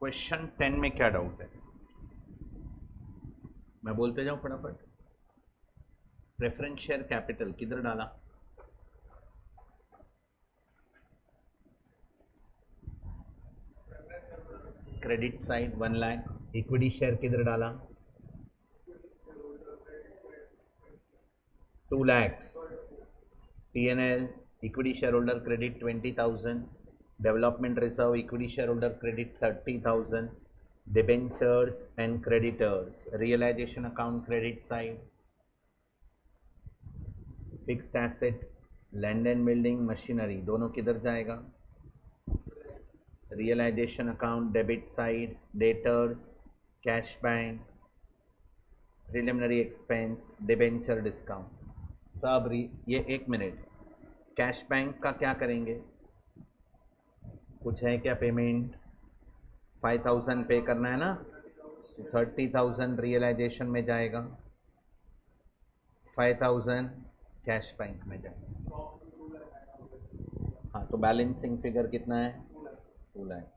Question 10 में क्या doubt है? मैं बोलते जाऊं फटाफट। प्रेफरेंस शेयर कैपिटल किधर डाला? Credit side 1 lakh. Equity share किधर डाला? 2 lakhs। P&L equity shareholder credit 20,000, development reserve equity shareholder credit 30,000, debentures and creditors, realization account credit side, fixed asset, land and building, machinery दोनों किधर जाएगा? realization account debit side, debtors, cash bank, preliminary expense, debenture discount सब ये 1 minute. Cash bank का क्या करेंगे? कुछ है क्या पेमेंट? 5,000 पे करना है ना, 30,000 रियलाइजेशन में जाएगा, 5,000 कैश बैंक में जाएगा। हाँ, तो बैलेंसिंग फिगर कितना है? 2 lakh.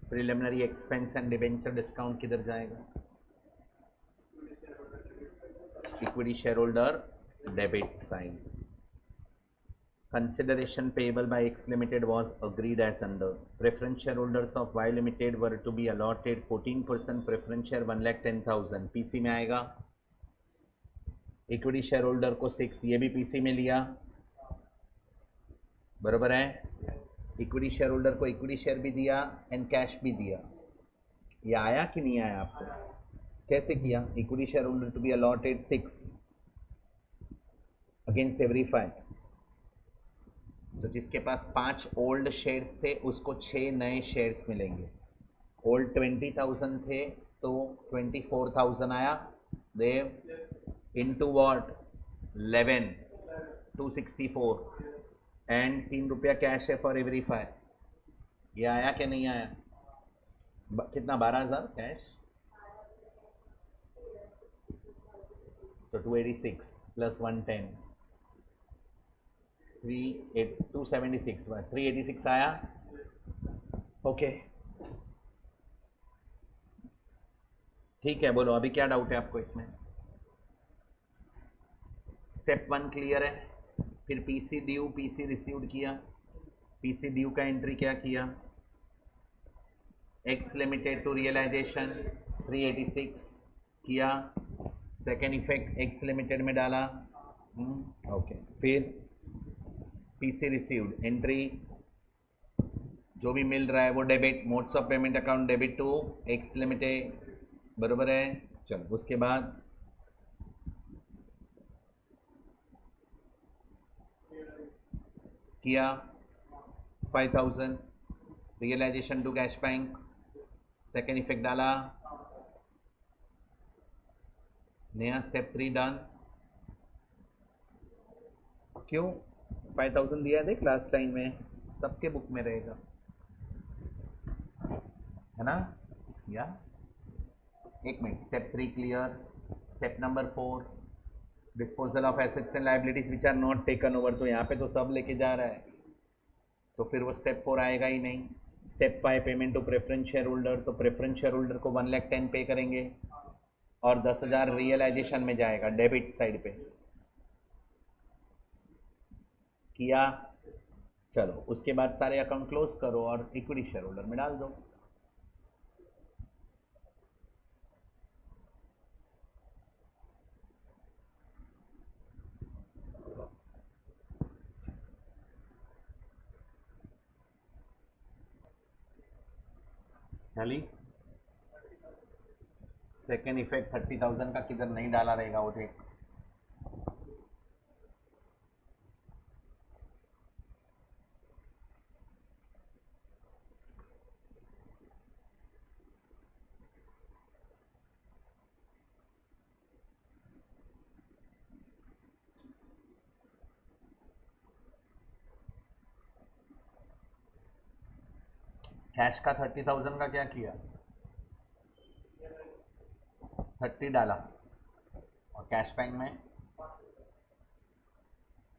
Preliminary expense and debenture discount किधर जाएगा? Equity share holder debit side. Consideration payable by X Limited was agreed as under. Preference shareholders of Y Limited were to be allotted 14% preference share 1,10,000। PC में आएगा। Equity share holder को 6, ये भी PC में लिया, बराबर है। इक्विटी शेयर होल्डर को इक्विटी शेयर भी दिया एंड कैश भी दिया। ये आया कि नहीं आया आपको? कैसे किया? Equity share holder to be allotted 6 against every 5। तो जिसके पास 5 ओल्ड शेयर्स थे उसको 6 नए शेयर्स मिलेंगे। ओल्ड 20,000 थे तो 24,000 आया, देव इनटू व्हाट 11 264 एंड 3 रुपया कैश है फॉर एवरी 5। ये आया कि नहीं आया? कितना? 12,000 कैश, तो 286 प्लस 110 276 386 आया। ओके ठीक है, बोलो अभी क्या डाउट है आपको इसमें? स्टेप 1 क्लियर है। फिर पीसी ड्यू, पीसी रिसीव्ड किया। पीसी ड्यू का एंट्री क्या किया? एक्स लिमिटेड टू रियलाइजेशन 386 किया। सेकेंड इफेक्ट एक्स लिमिटेड में डाला। ओके, फिर पीसी रिसीव्ड एंट्री, जो भी मिल रहा है वो debit, modes of payment account debit to X limited, बराबर है। चलो उसके बाद किया 5,000 realisation to cash bank, second effect डाला, नया स्टेप 3 डन। क्यों 5,000 दिया? देख लास्ट लाइन में सबके बुक में रहेगा, है ना? या 1 minute. Step 3 clear. Step number 4 disposal of assets and liabilities which are not taken over. तो यहाँ पे तो सब लेके जा रहा है, तो फिर वो स्टेप 4 आएगा ही नहीं। Step 5 payment to preference share holder, तो प्रेफरेंस शेयर होल्डर को 1,10,000 पे करेंगे और 10,000 रियलाइजेशन में जाएगा डेबिट साइड पे। किया, चलो उसके बाद सारे अकाउंट क्लोज करो और इक्विटी शेयर होल्डर में डाल दो। सेकेंड इफेक्ट 30,000 का किधर नहीं डाला रहेगा वो देख। कैश का 30,000 का क्या किया? 30 डाला और कैश बैंक में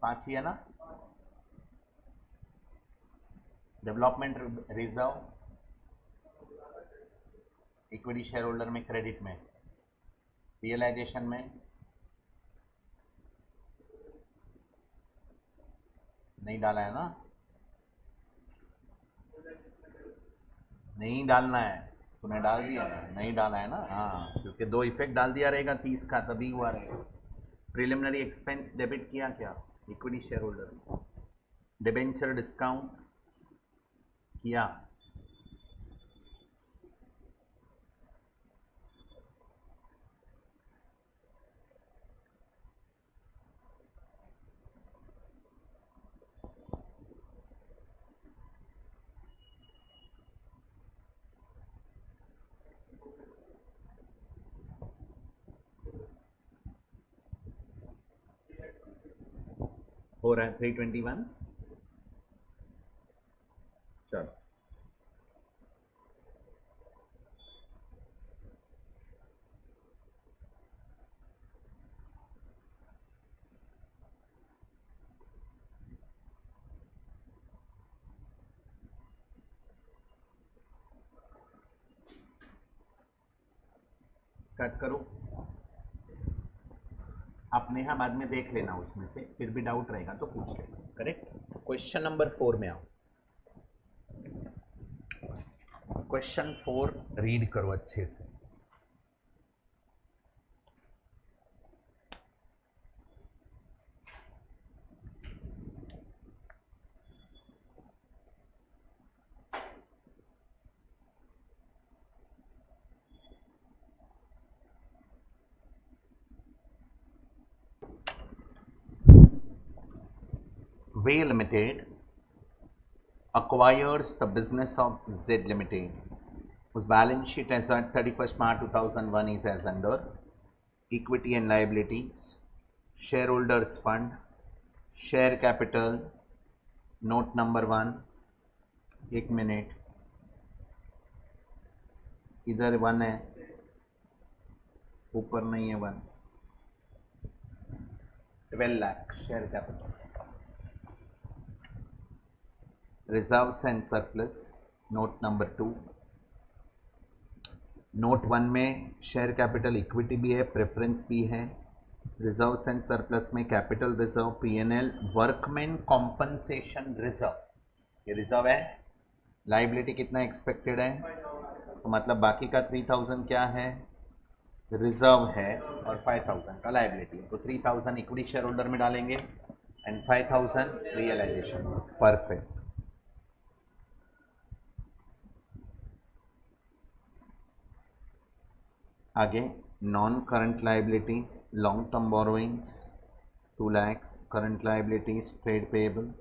5 ही है ना, development reserve equity share holder में क्रेडिट में, रियलाइजेशन में नहीं डाला है ना, नहीं डालना है, तूने डाल दिया ना, नहीं डाला है ना, हाँ क्योंकि दो इफेक्ट डाल दिया रहेगा 30 का तभी हुआ रहेगा। प्रिलिमिनरी एक्सपेंस डेबिट किया क्या equity share holder, debenture discount किया, हो रहा है 321। चलो स्टार्ट करो। आप नेहा बाद में देख लेना, उसमें से फिर भी डाउट रहेगा तो पूछ लेना। करेक्ट। क्वेश्चन नंबर 4 में आओ। क्वेश्चन 4 रीड करो अच्छे से। वे limited acquires the business of Z Limited, whose balance sheet as at 31st March 2001 is as under: equity and liabilities, shareholders fund, share capital, note number 1। एक minute, इधर 1 है, ऊपर नहीं है 1। 12 lakh share capital. Reserves and surplus, note number 2। Note 1 में share capital equity भी है, preference भी है। रिजर्व्स एंड सरप्लस में capital reserve, PNL, workman compensation reserve, ये रिजर्व है। लाइबिलिटी कितना एक्सपेक्टेड है, तो मतलब बाकी का 3000 क्या है, रिजर्व है, और 5000 का लाइबिलिटी है। तो 3000 इक्विटी शेयर होल्डर में डालेंगे एंड 5000 रियलाइजेशन। परफेक्ट। आगे non current liabilities, long term borrowings 2 lakhs, current liabilities trade payable,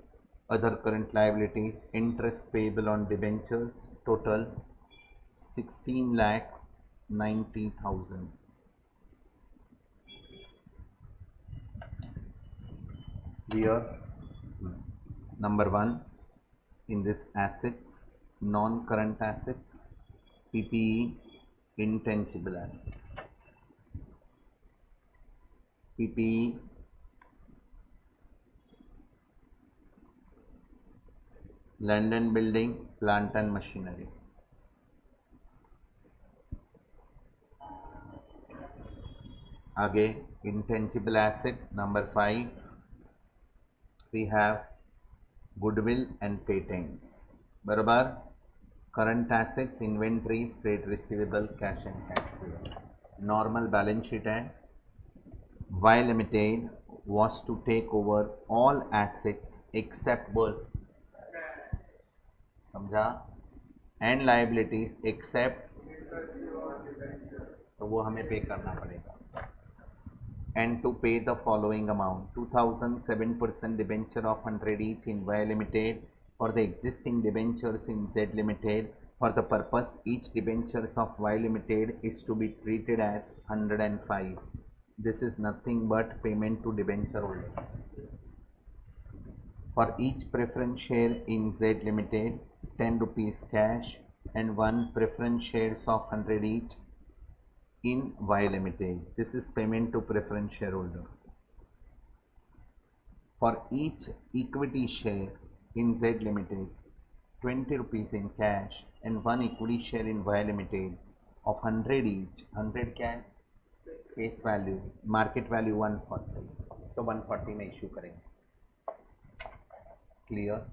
other current liabilities interest payable on debentures, total 16,90,000। Here number 1 in this assets, non current assets, PPE, intangible assets, PPE land and building, plant and machinery। आगे intangible asset number 5, we have goodwill and patents, बराबर। Current assets, inventories, trade receivable, cash and cash equivalent. Normal balance sheet है। Y limited was to take over all assets except both, समझा, and liabilities except, तो वो हमें पे करना पड़ेगा। and to pay the following amount: 2000 7% debenture of 100 each in Y Limited for the existing debentures in Z Limited. For the purpose, each debentures of Y Limited is to be treated as 105. This is nothing but payment to debenture holders. For each preference share in Z Limited, 10 rupees cash and 1 preference shares of 100 each in Y Limited. This is payment to preference shareholder. For each equity share in Z Limited, 20 rupees in cash and one equity share in Y Limited of 100 each. 100 क्या है? Face value, market value 140, तो 140 में issue करेंगे. Clear?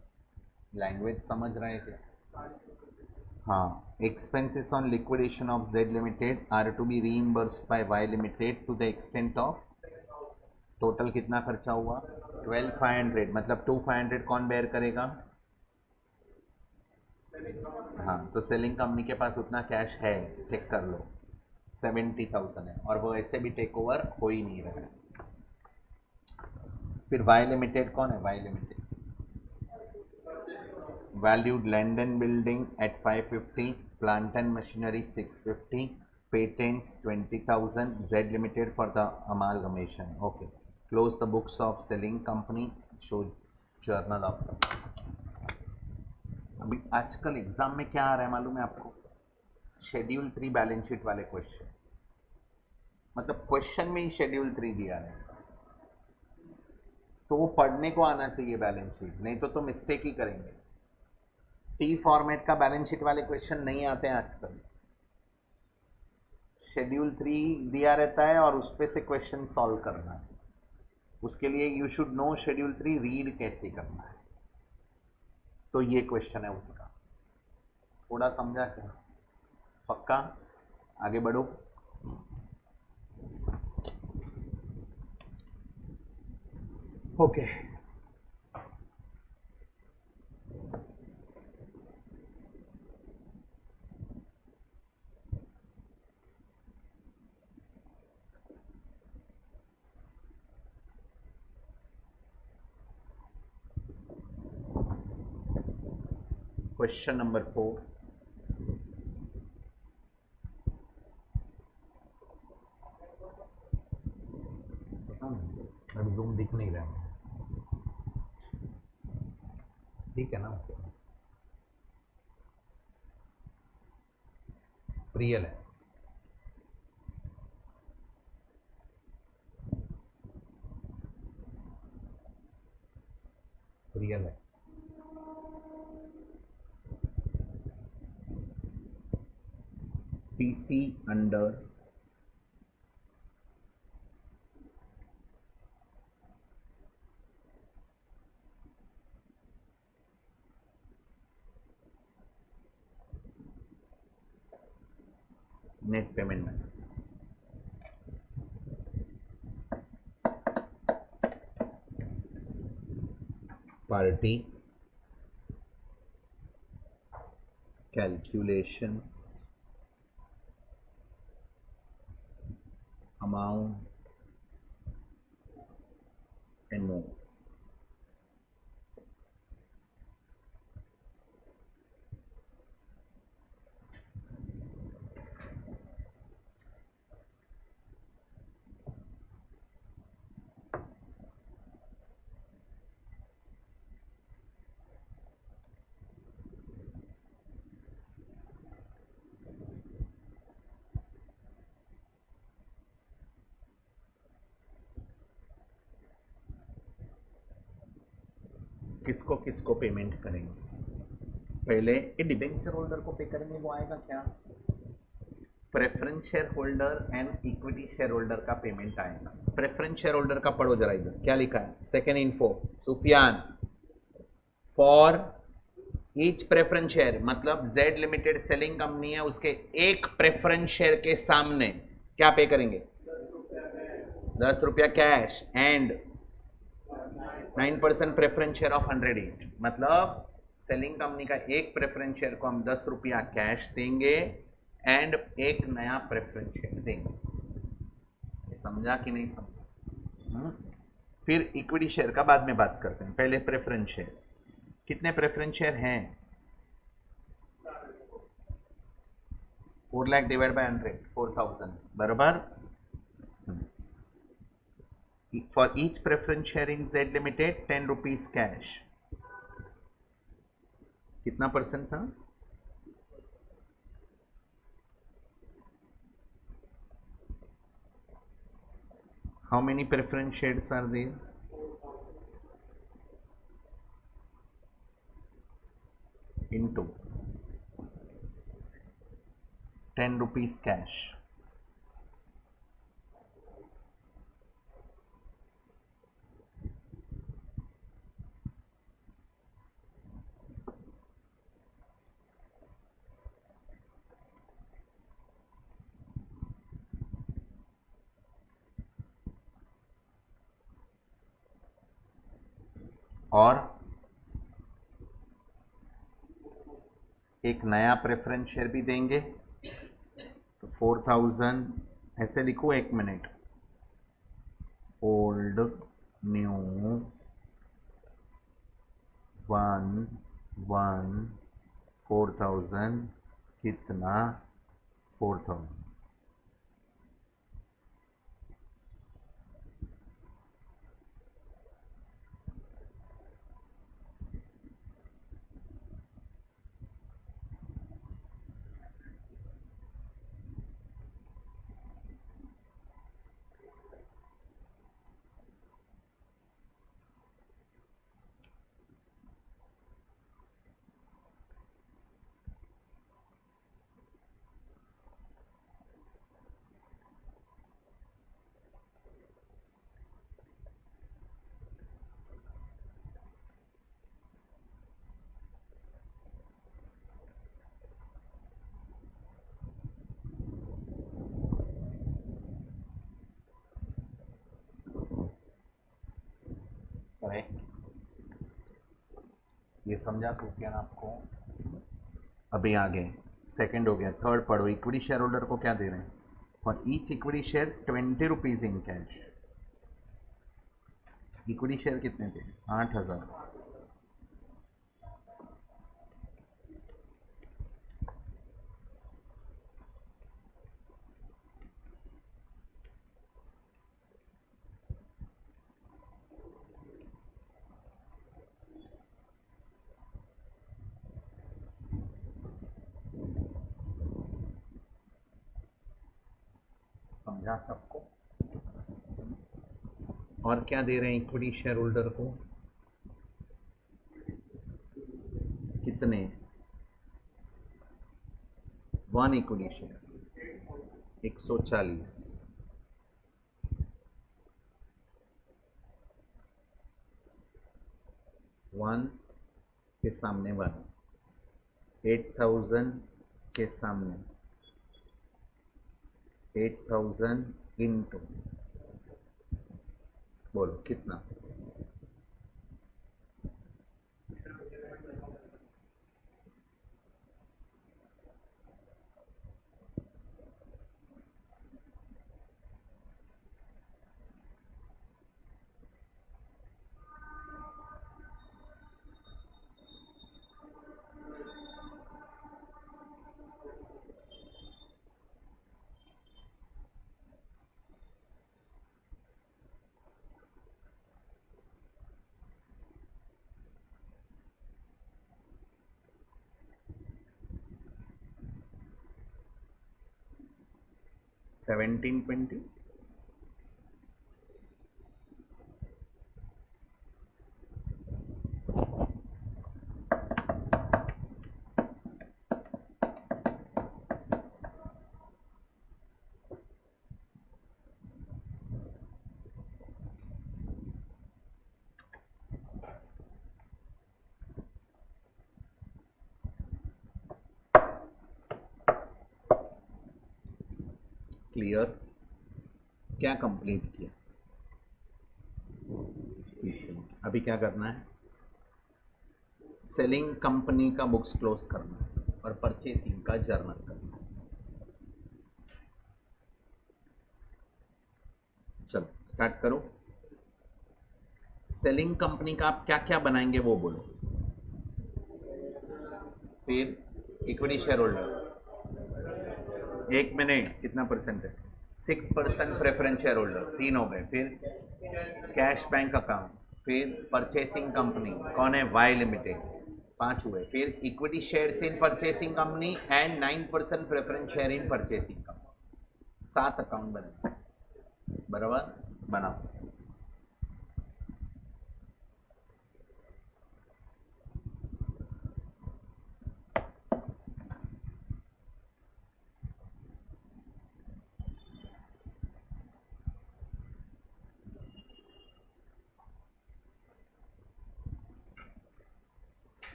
Language समझ रहे हैं क्या? हाँ. Expenses on liquidation of Z limited are to be reimbursed by Y limited to the extent of. Total कितना खर्चा हुआ? 12,500. मतलब 2,500 कौन बेयर करेगा? हाँ, तो सेलिंग कंपनी के पास उतना कैश है, चेक कर लो, 70,000 है, और वो ऐसे भी टेक ओवर हो ही नहीं रहा है. फिर वाई लिमिटेड कौन है? Y limited valued land and building at 550, plant and machinery 650, patents 20,000, Z limited for the amalgamation. Okay, close the books of selling company, show journal of. अभी आजकल एग्जाम में क्या आ रहा है मालूम है आपको? शेड्यूल 3 बैलेंस शीट वाले क्वेश्चन. मतलब क्वेश्चन में ही शेड्यूल 3 दिया है, तो वो पढ़ने को आना चाहिए बैलेंस शीट, नहीं तो मिस्टेक ही करेंगे. टी फॉर्मेट का बैलेंस शीट वाले क्वेश्चन नहीं आते हैं आजकल. शेड्यूल 3 दिया रहता है और उस पे से क्वेश्चन सॉल्व करना है. उसके लिए you should know schedule 3 read कैसे करना है. तो ये क्वेश्चन है उसका. थोड़ा समझा क्या? पक्का? आगे बढ़ो. ओके. Question number 4. अभी जूम दिख नहीं रहा, ठीक है ना? रियल है. रियल है. पीसी अंडर नेट पेमेंट में party calculations amount and more. किसको किसको पेमेंट करेंगे? पहले ये डिबेंचर होल्डर को पे करेंगे, वो आएगा क्या? Preference share holder and equity share holder का पेमेंट आएगा. प्रेफरेंस शेयर होल्डर का पढ़ो जरा, इधर क्या लिखा है? Second info Sufiyan, for each preference share, मतलब जेड लिमिटेड सेलिंग कंपनी है, उसके एक प्रेफरेंस शेयर के सामने क्या पे करेंगे? 10 रुपया cash and 9% preference share of 100 each. मतलब सेलिंग कंपनी का एक प्रेफरेंस शेयर को हम 10 रुपया कैश देंगे एंड एक नया प्रेफरेंस शेयर देंगे. समझा कि नहीं समझा? फिर इक्विटी शेयर का बाद में बात करते हैं. पहले प्रेफरेंस शेयर. कितने प्रेफरेंस शेयर हैं? 4 लाख डिवाइड बाय 100, 4,000 बराबर. For each preference share in Z Limited 10 rupees cash. कितना परसेंट था? How many preference shares are there? In into 10 rupees cash. और एक नया प्रेफरेंस शेयर भी देंगे, तो 4000 ऐसे लिखो, 1 मिनट, ओल्ड न्यू 4000 कितना, 4000। ये समझा क्या आपको? अभी आगे सेकंड हो गया, थर्ड पढ़ो। इक्विटी शेयर होल्डर को क्या दे रहे हैं? For each equity share 20 rupees in cash. Equity share कितने थे? 8000। समझा सबको? और क्या दे रहे हैं इक्विटी शेयर होल्डर को? कितने? 1 इक्विटी शेयर 140। 1 के सामने 1, 8000 के सामने 8000 इंटू, बोलो कितना? सेवेंटीन 20। क्लियर? क्या कंप्लीट किया? अभी क्या करना है? सेलिंग कंपनी का बुक्स क्लोज करना है और परचेसिंग का जर्नल करना है। चलो स्टार्ट करो। सेलिंग कंपनी का आप क्या क्या बनाएंगे वो बोलो। फिर इक्विटी शेयर होल्डर 1 मिनट, कितना परसेंट है? 6% प्रेफरेंस शेयर होल्डर, 3 हो गए। फिर कैश बैंक अकाउंट, फिर परचेसिंग कंपनी कौन है? वाई लिमिटेड, 5 हुए। फिर equity shares in purchasing company and 9% preference share in purchasing company, 7 account बने। बराबर बनाओ।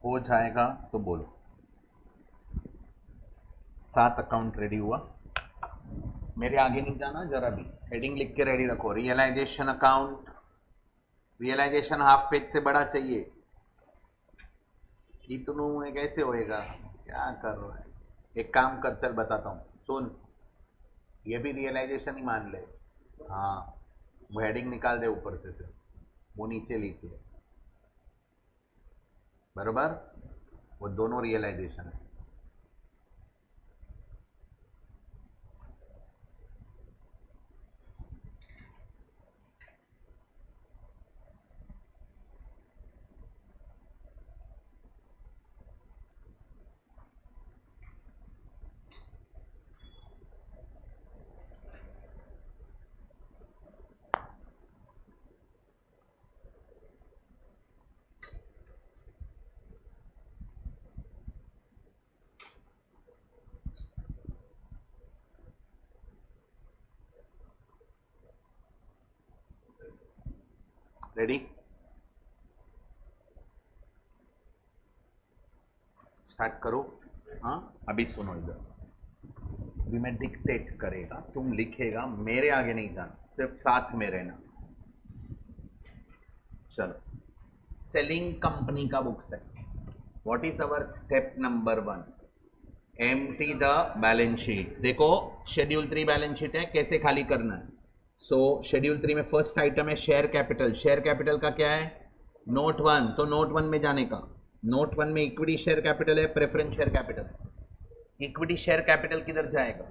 हो जाएगा तो बोलो। 7 अकाउंट रेडी हुआ, मेरे आगे नहीं जाना जरा भी, हेडिंग लिख के रेडी रखो। Realisation account, realisation half page से बड़ा चाहिए। इतनू में कैसे होएगा, क्या कर रहा है। एक काम कर, चल बताता हूँ, सुन, ये भी रियलाइजेशन ही मान ले। हाँ, वो हेडिंग निकाल दे ऊपर से सिर्फ, वो नीचे लिख ले, बराबर, वो दोनों रियलाइजेशन है। रेडी, स्टार्ट करो। हाँ, अभी सुनो इधर, अभी मैं डिक्टेट करेगा, तुम लिखेगा, मेरे आगे नहीं जाना, सिर्फ साथ में रहना। चलो, सेलिंग कंपनी का बुक्स है। What is our step number 1? Empty the balance sheet. देखो, शेड्यूल 3 बैलेंस शीट है, कैसे खाली करना है। सो शेड्यूल 3 में फर्स्ट आइटम है शेयर कैपिटल। शेयर कैपिटल का क्या है? नोट 1, तो नोट 1 में जाने का। नोट 1 में इक्विटी शेयर कैपिटल है, प्रेफरेंस शेयर कैपिटल है। इक्विटी शेयर कैपिटल किधर जाएगा?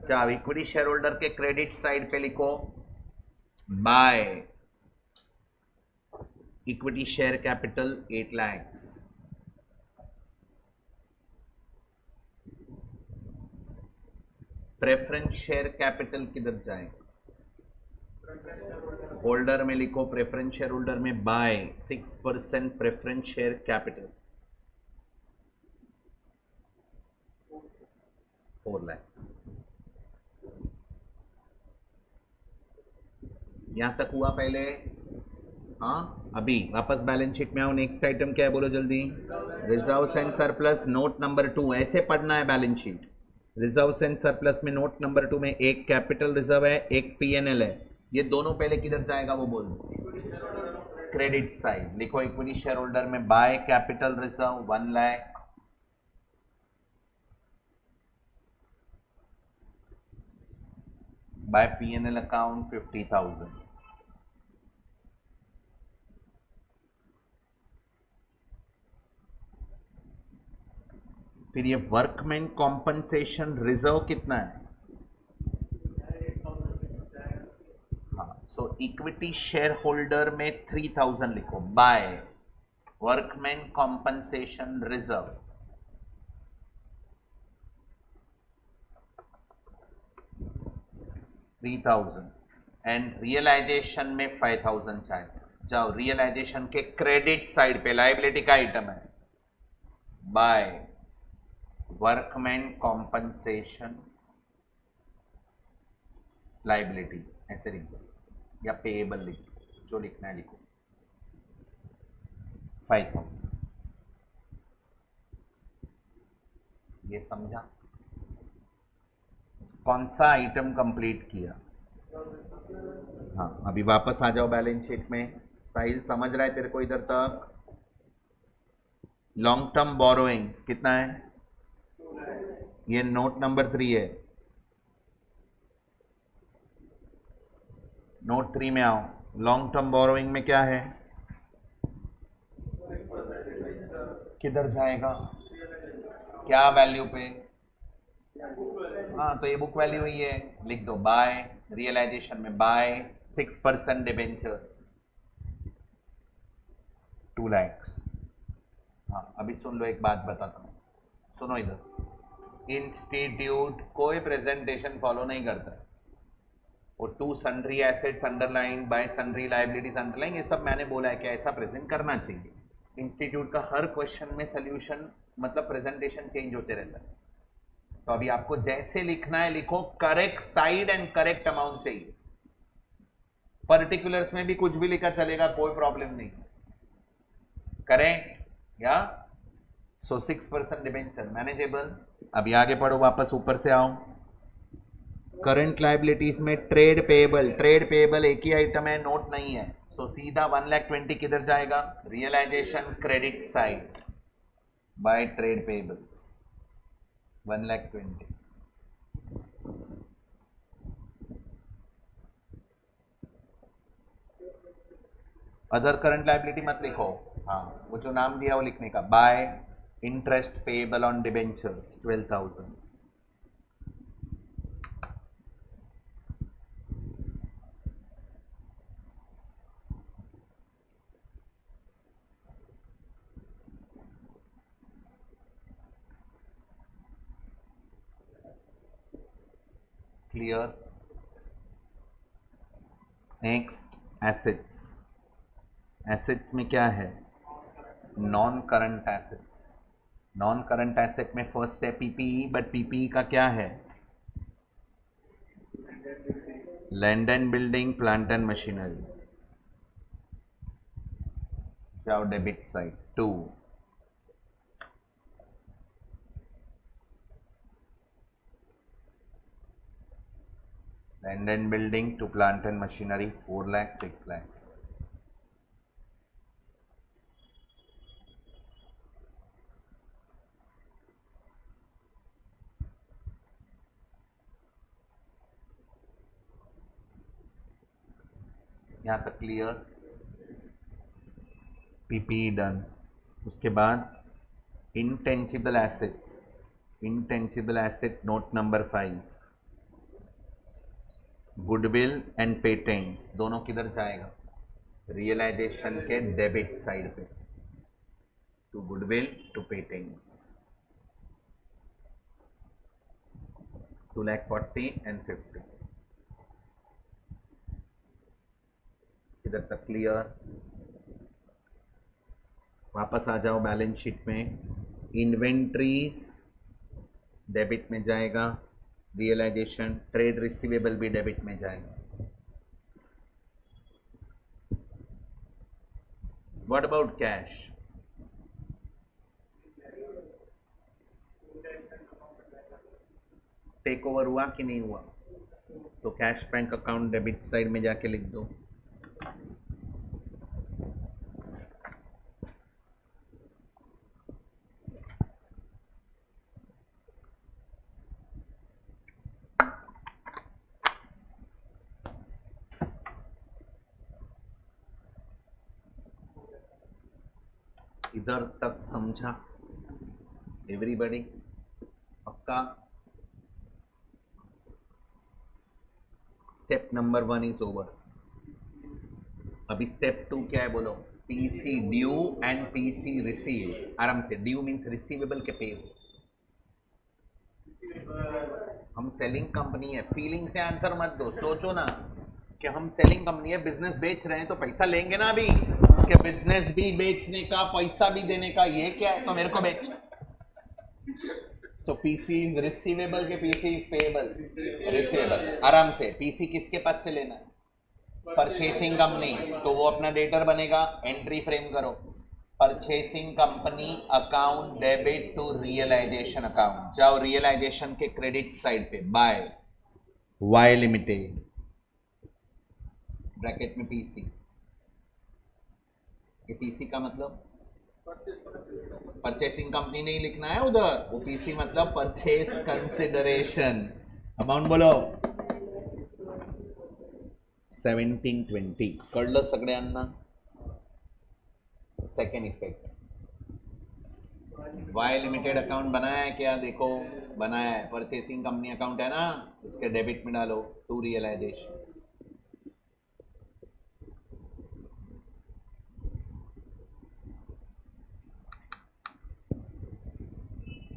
जाओ, इक्विटी शेयर होल्डर के क्रेडिट साइड पे लिखो by equity share capital 8 lakhs। Preference share capital किधर जाएगा? होल्डर में लिखो, प्रेफरेंस शेयर होल्डर में by 6% preference share capital 4 lakhs। यहां तक हुआ पहले? हाँ, अभी वापस बैलेंस शीट में आओ। नेक्स्ट आइटम क्या है, बोलो जल्दी। Reserves and surplus, note number 2, ऐसे पढ़ना है balance sheet. Reserves and surplus में नोट नंबर 2 में एक कैपिटल रिजर्व है, एक पीएनएल है। ये दोनों पहले किधर जाएगा वो बोल दो। क्रेडिट साइड लिखो, इक्विटी शेयर होल्डर में by capital reserve 1 lakh, by PNL account 50,000। फिर ये वर्कमैन कॉम्पनसेशन रिजर्व कितना है? हाँ, सो इक्विटी शेयर होल्डर में 3,000 लिखो by workman compensation reserve 3,000 and realisation में 5,000 चाहिए। जाओ, रियलाइजेशन के क्रेडिट साइड पे लाइबिलिटी का आइटम है बाय वर्कमैन कॉम्पनसेशन लाइबिलिटी, ऐसे लिख दो, या पेएबल लिख दो, जो लिखना है लिखो, 5,000। ये समझा? कौन सा आइटम कंप्लीट किया? हाँ, अभी वापस आ जाओ बैलेंस शीट में। साहिल समझ रहा है तेरे को इधर तक? लॉन्ग टर्म बोरोइंग्स कितना है? ये नोट नंबर 3 है। नोट 3 में आओ, लॉन्ग टर्म बोरोइंग में क्या है? किधर जाएगा? क्या वैल्यू पे? हाँ, तो ये बुक वैल्यू ही है, लिख दो बाय रियलाइजेशन में बाय 6% डिबेंचर्स 2 lakhs। हाँ, अभी सुन लो, एक बात बताता हूँ, सुनो इधर। इंस्टीट्यूट कोई प्रेजेंटेशन फॉलो नहीं करता है, वो to sundry assets underline by sundry liabilities underline, ये सब मैंने बोला है कि ऐसा प्रेजेंट करना चाहिए। इंस्टीट्यूट का हर क्वेश्चन में सोल्यूशन मतलब प्रेजेंटेशन चेंज होते रहता है। तो अभी आपको जैसे लिखना है लिखो, correct side and correct amount चाहिए। पर्टिकुलर्स में भी कुछ भी लिखा चलेगा, कोई प्रॉब्लम नहीं। करेक्ट या सो 6% डिबेंचर मैनेजेबल। अभी आगे पढ़ो, वापस ऊपर से आओ। करंट लाइबिलिटीज में ट्रेड पेएबल एक ही आइटम है, नोट नहीं है, सो सीधा 1,20,000 किधर जाएगा, realisation credit side by trade payables 1,20,000। Other current liability मत लिखो, हाँ वो जो नाम दिया वो लिखने का, by interest payable on debentures 12,000। Clear. Next assets. Assets में क्या है, non current assets. Non current asset में फर्स्ट है पीपीई, बट पीपीई का क्या है, land and building, plant and machinery. जाओ debit side 2। Land and building to plant and machinery 4 lakh 6 lakh. यहां तक क्लियर, पीपीई डन। उसके बाद intangible assets. Intangible asset note number 5, goodwill and patents दोनों किधर जाएगा, रियलाइजेशन के डेबिट साइड पे, to goodwill to patents 2,40,000 and 50। इधर तक क्लियर। वापस आ जाओ बैलेंस शीट में, इन्वेंट्रीज डेबिट में जाएगा, रियलाइजेशन ट्रेड रिसीवेबल भी डेबिट में जाएगा। What about cash, take over हुआ कि नहीं हुआ, तो cash bank account debit side में जाके लिख दो। इधर तक समझा एवरीबॉडी, पक्का। Step number 1 is over. अभी स्टेप 2 क्या है बोलो, PC due and PC receive. आराम से, ड्यू मीन्स रिसीवेबल के पे। हम सेलिंग कंपनी है, फीलिंग से आंसर मत दो, सोचो ना कि हम सेलिंग कंपनी है, बिजनेस बेच रहे हैं तो पैसा लेंगे ना अभी, कि बिजनेस भी बेचने का पैसा भी देने का, ये क्या है, तो मेरे को बेच। सो पीसी इज रिसीवेबल के पीसी इज पेएबल, रिसीवेबल। आराम से, पीसी किसके पास से लेना है, परचेसिंग कंपनी, तो वो अपना डेटर बनेगा, एंट्री फ्रेम करो, purchasing company account debit to realisation account. जाओ रियलाइजेशन के क्रेडिट साइड पे, बाय वाई लिमिटेड ब्रैकेट में पीसी। ये पीसी का मतलब परचेसिंग कंपनी नहीं लिखना है उधर, वो पीसी मतलब परचेस कंसिडरेशन। अमाउंट बोलो 1720। कळलं सगळ्यांना। Second effect, Y limited account बनाया है क्या, देखो बनाया है, परचेसिंग कंपनी अकाउंट है ना, उसके डेबिट में डालो टू रियलाइजेशन।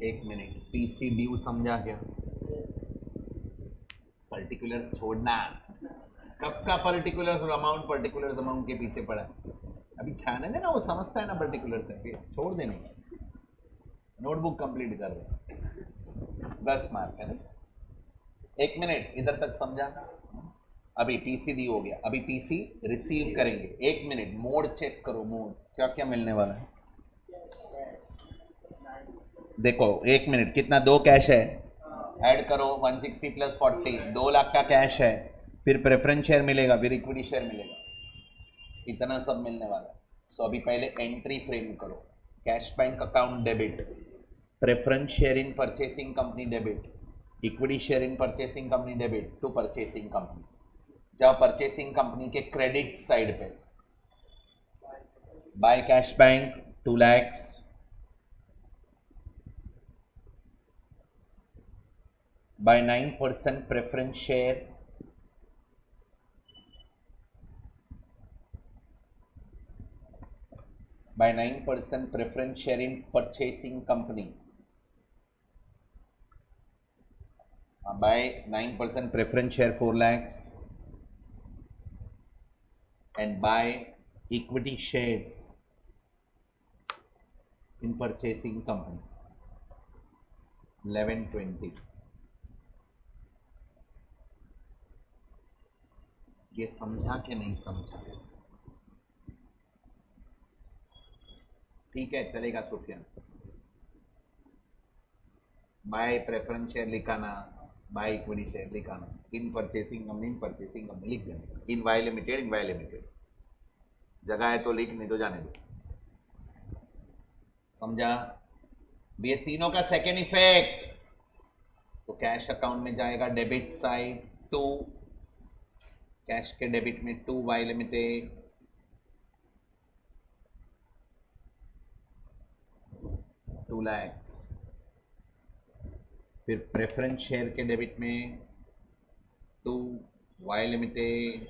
एक मिनट, पीसी ड्यू समझा क्या, पर्टिकुलर्स छोड़ना, कब का पर्टिकुलर्स और अमाउंट पर्टिकुलर्स अमाउंट के पीछे पड़ा है, अभी छाने देना, वो समझता है ना पर्टिकुलर्स है, छोड़ देने। नोटबुक कंप्लीट कर रहे 10 मार्क है ना। एक मिनट, इधर तक समझा। अभी पीसी डी हो गया, अभी पीसी रिसीव करेंगे। एक मिनट, मोड चेक करो, मोड क्या क्या मिलने वाला है। देखो 1 मिनट, कितना, 2 कैश है, ऐड करो 160 प्लस 40, 2 लाख का कैश है, फिर प्रेफरेंस शेयर मिलेगा, फिर इक्विटी शेयर मिलेगा, इतना सब मिलने वाला है। सो अभी पहले एंट्री फ्रेम करो। Cash bank account debit, preference share in purchasing company debit, equity share in purchasing company debit to purchasing company. जब परचेसिंग कंपनी के क्रेडिट साइड पे by cash bank 2 lakhs, by 9% preference share, by 9% preference share in purchasing company, by 9% preference share 4 lakhs, and buy equity shares in purchasing company 1120। ये समझा कि नहीं समझा? ठीक है, चलेगा सुफियान। बाय प्रेफरेंस शेयर लिखाना, बाय इक्विटी शेयर लिखाना, इन परचेसिंग कंपनी लिख देना, इन वाई लिमिटेड जगह है तो लिख, नहीं तो जाने दो। समझा? ये तीनों का सेकेंड इफेक्ट, तो कैश अकाउंट में जाएगा डेबिट साइड 2, कैश के डेबिट में 2 वाई लिमिटेड, 2 lakhs, फिर प्रेफरेंस शेयर के डेबिट में 2 वाई लिमिटेड,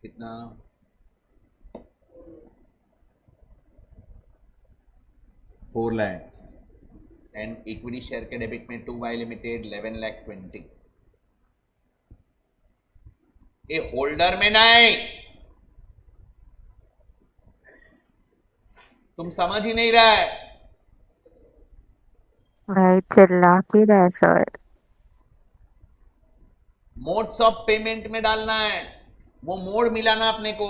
कितना, 4 lakhs, एंड इक्विटी शेयर के डेबिट में 2 वाई लिमिटेड 11,20,000। ये होल्डर में नहीं, तुम समझ ही नहीं रहा है। भाई चिल्ला क्यों रहा है सर? मोड्स ऑफ पेमेंट में डालना है, वो मोड मिला ना अपने को।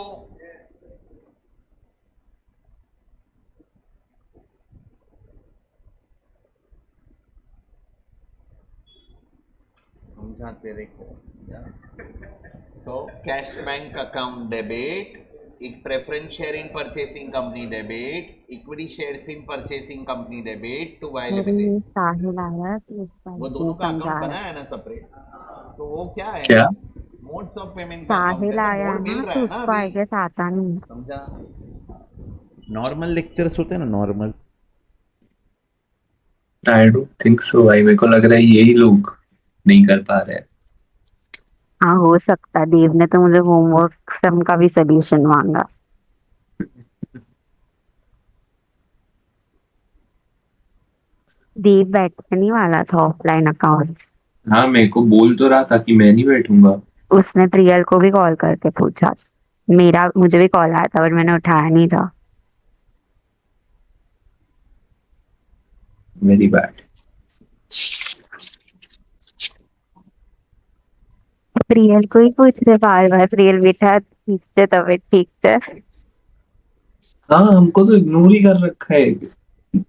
समझा तेरे को? So cash bank account debit, एक preference share in purchasing company debit, equity shares in purchasing company debit to Y अरे लिमिटेड। ये साहिल आया तो इसका वो नहीं दोनों का समझा अकाउंट रहा। बनाया है ना सेपरेट, तो वो क्या है, क्या? मोड्स ऑफ पेमेंट का अकाउंट साहिल है, तो आया मोड मिल ना रहा तो है ना उसको अभी। आई गेस आता नहीं। समझा? नॉर्मल लेक्चर्स होते हैं ना, normal. I don't think so भाई, मेरे को लग रहा है यही लोग नहीं कर पा रहे हैं। हाँ हो सकता है, देव ने तो मुझे होमवर्क सम का भी सोल्यूशन मांगा। देव बैठने नहीं वाला था ऑफलाइन अकाउंट्स। हाँ, मेरे को बोल तो रहा था कि मैं नहीं बैठूंगा। उसने प्रियल को भी कॉल करके पूछा, मुझे भी कॉल आया था बट मैंने उठाया नहीं था। Very bad. प्रियल को ही पूछ रहे बार बार, प्रियल बेटा ठीक से तबीयत ठीक से। हाँ, हमको तो इग्नोर ही कर रखा है।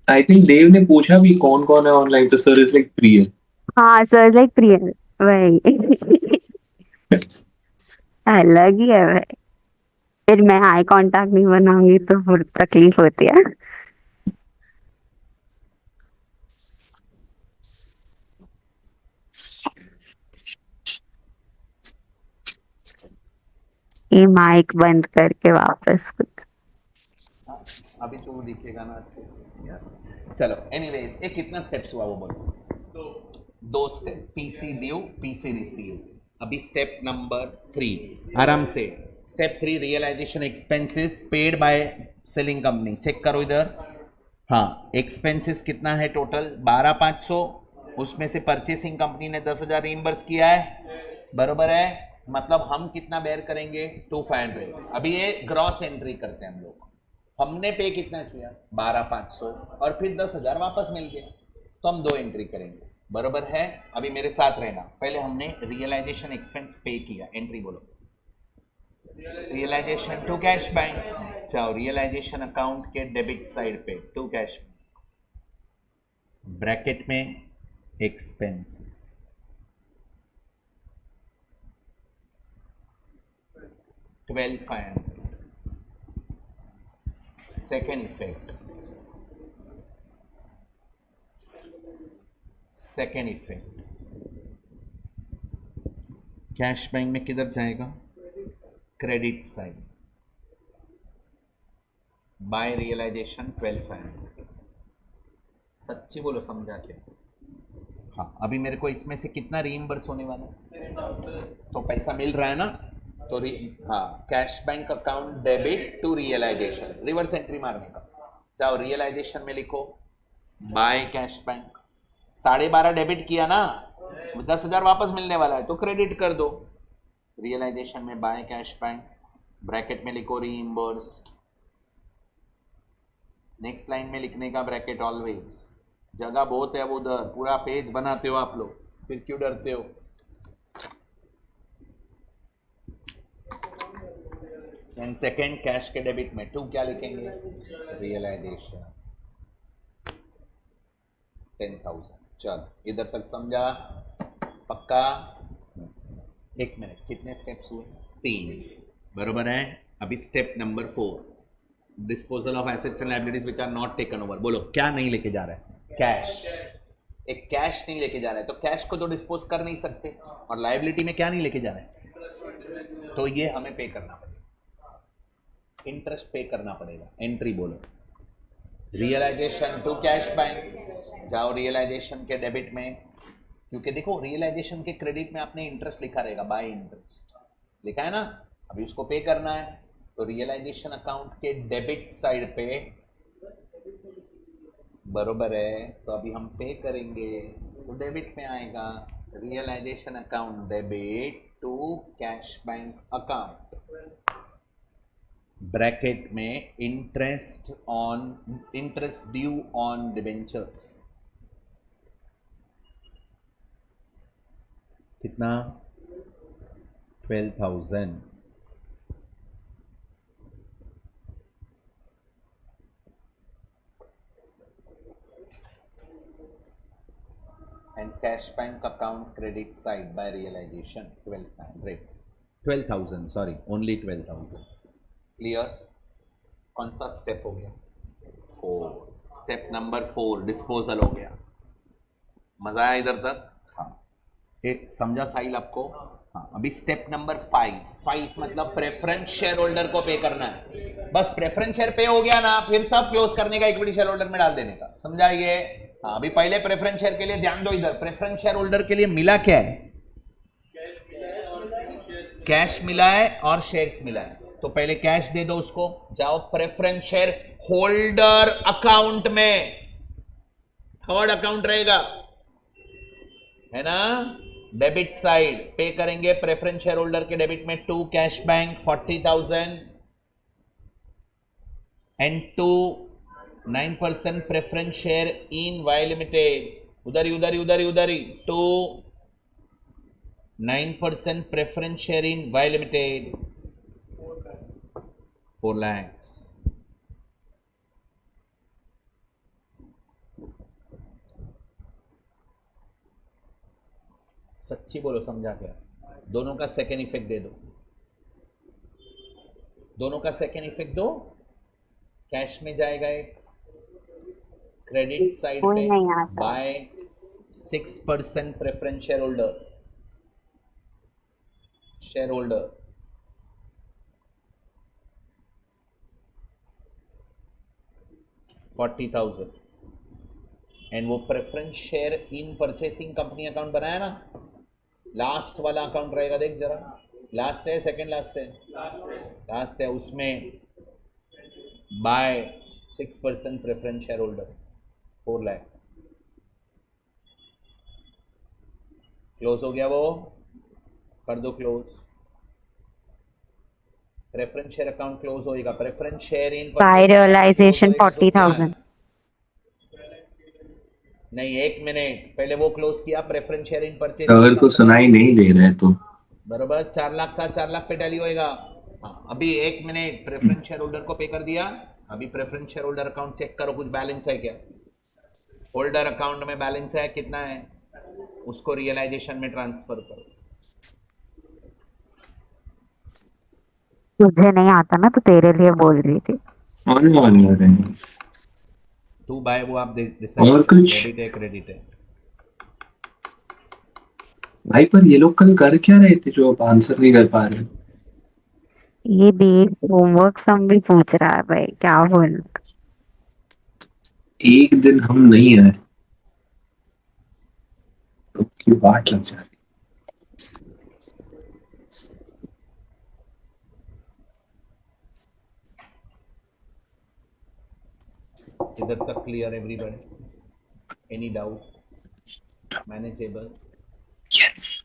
आई थिंक देव ने पूछा भी कौन कौन है ऑनलाइन, तो सर इज लाइक प्रिय। हाँ सर लाइक प्रियल, वही अलग ही है भाई। फिर मैं आई कांटेक्ट नहीं बनाऊंगी तो फिर तकलीफ होती है। ये माइक बंद करके वापस कुछ। हाँ, अभी तो दिखेगा ना अच्छे से यार। चलो एनीवेज, ये कितना स्टेप्स हुआ वो बोलो? दो step, PC due PC receive. अभी स्टेप नंबर 3, आराम से। Step 3, realisation expenses paid by selling company. Check करो इधर। हाँ, एक्सपेंसेस कितना है टोटल? 12,500। उसमें से परचेसिंग कंपनी ने 10,000 रिइंबर्स किया है, बरोबर है? मतलब हम कितना बेयर करेंगे? 2,500। अभी ये ग्रॉस एंट्री करते हैं हम लोग। हमने पे कितना किया? 12,500, और फिर 10,000 वापस मिल गए, तो हम 2 एंट्री करेंगे। बरोबर है। अभी मेरे साथ रहना, पहले हमने रियलाइजेशन एक्सपेंस पे किया, एंट्री बोलो, रियलाइजेशन टू कैश बैंक, जाओ रियलाइजेशन अकाउंट के डेबिट साइड पे टू कैश, ब्रैकेट में expenses, 12,500, second effect, cash bank में किधर जाएगा, क्रेडिट साइड, बाय रियलाइजेशन 12,500। सच्ची बोलो, समझा क्या? हाँ, अभी मेरे को इसमें से कितना रीइंबर्स होने वाला है? तो पैसा मिल रहा है ना, तो हाँ, cash bank account debit to realisation, reverse entry मारने का। जाओ रियलाइजेशन में लिखो बाय कैश बैंक, 12.5 डेबिट किया ना, 10,000 वापस मिलने वाला है तो क्रेडिट कर दो। रियलाइजेशन में बाय कैश बैंक, ब्रैकेट में लिखो रीइंबर्स्ड, नेक्स्ट लाइन में लिखने का ब्रैकेट ऑलवेज, जगह बहुत है अब उधर, पूरा पेज बनाते हो आप लोग, फिर क्यों डरते हो? एंड सेकेंड कैश के डेबिट में टू क्या लिखेंगे, रियलाइजेशन 10,000। चल इधर तक समझा? पक्का? एक मिनट, कितने स्टेप्स हुए? 3, बरोबर है। अभी step number 4, disposal of assets and liabilities which are not taken over. बोलो क्या नहीं लेके जा रहा है? कैश। एक कैश नहीं लेके जा रहा है, तो कैश को तो डिस्पोज कर नहीं सकते, और लायबिलिटी में क्या नहीं लेके जा रहा है, तो ये हमें पे करना पड़ेगा, इंटरेस्ट पे करना पड़ेगा। एंट्री बोलो, रियलाइजेशन टू कैश बैंक, जाओ रियलाइजेशन के डेबिट में, क्योंकि देखो रियलाइजेशन के क्रेडिट में आपने इंटरेस्ट लिखा रहेगा, बाय इंटरेस्ट लिखा है ना, अभी उसको पे करना है, तो रियलाइजेशन अकाउंट के डेबिट साइड पे, बरोबर है, तो अभी हम पे करेंगे तो डेबिट में आएगा, realisation account debit to cash bank account, bracket में इंटरेस्ट ड्यू ऑन डिबेंचर्स, कितना? 12,000। And cash bank account credit side by realisation 12,000, sorry, only 12,000। Clear? कौन सा स्टेप हो गया? 4। स्टेप नंबर 4 डिस्पोजल हो गया। मजा आया इधर तक? हाँ, एक समझा साहिल आपको? हाँ, अभी स्टेप नंबर 5 मतलब प्रेफरेंस शेयर होल्डर को पे करना है। बस प्रेफरेंस शेयर पे हो गया ना, फिर सब क्लोज करने का, इक्विटी शेयर होल्डर में डाल देने का। समझा ये? हाँ, अभी पहले प्रेफरेंस शेयर के लिए ध्यान दो। इधर प्रेफरेंस शेयर होल्डर के लिए मिला क्या है? कैश मिला है और शेयर्स मिला है, तो पहले कैश दे दो उसको। जाओ प्रेफरेंस शेयर होल्डर अकाउंट में, थर्ड अकाउंट रहेगा, है ना, डेबिट साइड पे करेंगे प्रेफरेंस शेयर होल्डर के डेबिट में to cash bank 40,000 and to 9% preference share in Y limited, उधर ही to 9% preference share in Y limited 4 lakhs। सच्ची बोलो, समझा क्या? दोनों का सेकेंड इफेक्ट दे दो, दोनों का सेकेंड इफेक्ट दो। कैश में जाएगा एक, क्रेडिट साइड कोई पे नहीं आता। By 6% preference share holder 40,000, and वो preference share in purchasing company account बनाया ना, लास्ट वाला अकाउंट रहेगा, देख जरा, लास्ट है सेकंड लास्ट है? लास्ट है, उसमें by 6% preference share holder 4 lakh. Close हो गया वो, कर दो close. Preference share account close होएगा, preference share in by realisation 40,000। नहीं, 1 मिनट पहले वो क्लोज किया, preference share in purchase sir को सुनाई नहीं दे रहा है तो बराबर 4 लाख था, 4 लाख पे टैली होएगा। हाँ, अभी 1 मिनट, प्रेफरेंस शेयर होल्डर को पे कर दिया। अभी preference share holder account check करो, कुछ बैलेंस है क्या? होल्डर अकाउंट में बैलेंस है, कितना है, उसको रियलाइजेशन में ट्रांसफर करो। मुझे नहीं आता ना, तो तेरे लिए बोल रही थी। ऑन हो रहे हैं। टू बाय वो आप डिसाइड और करो, कुछ डेबिट है क्रेडिट है। भाई, पर ये लोग कल कर क्या रहे थे जो अब आंसर नहीं कर पा रहे? ये देख, होमवर्क सम भी पूछ रहा है भाई, क्या बोल। एक दिन हम नहीं आए तो की बाट लग जाती। इधर तक clear everybody? Any doubt? Manageable? Yes.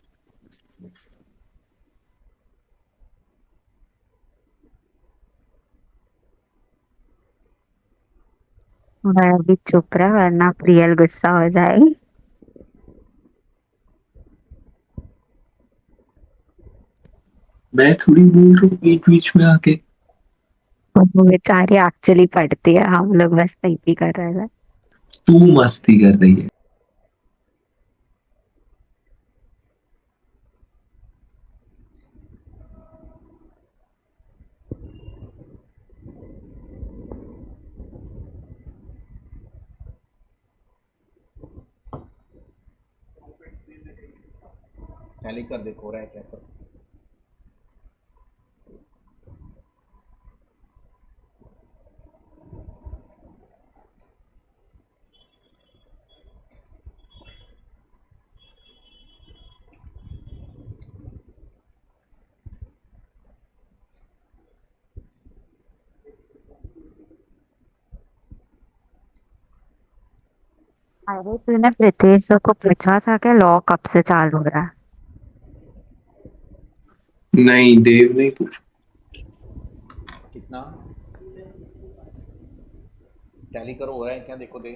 मैं अभी चुप रहा, वरना प्रियल गुस्सा हो जाएगी। मैं थोड़ी बोल रहा हूँ बीच बीच में आके। वो बेचारी एक्चुअली पढ़ती है, हम लोग बस नहीं कर रहे थे। तू मस्ती कर रही है। टैली कर देखो, हो रहा है क्या सब? अरे तूने प्रीतेश सर को पूछा था क्या, लॉ कब से चालू हो रहा है? नहीं, देव नहीं पूछा। कितना टैली करो, हो रहा है क्या देखो दे।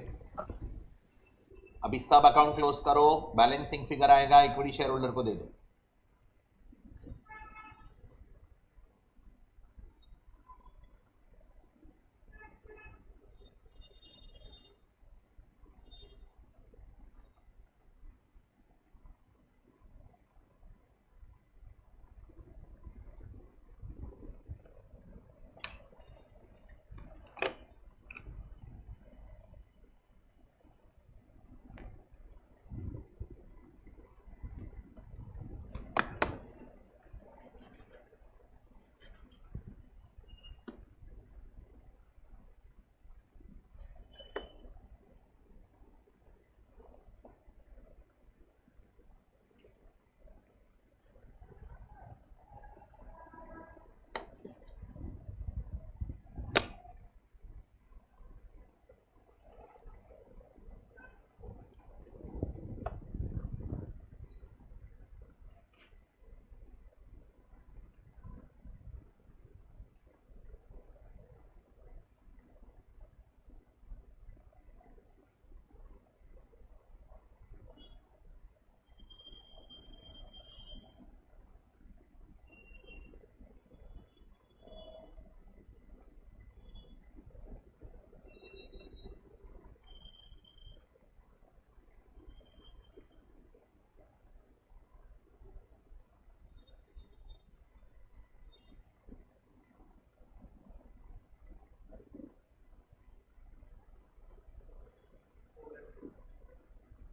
अभी सब अकाउंट क्लोज करो, बैलेंसिंग फिगर आएगा, इक्विटी शेयर होल्डर को दे दो।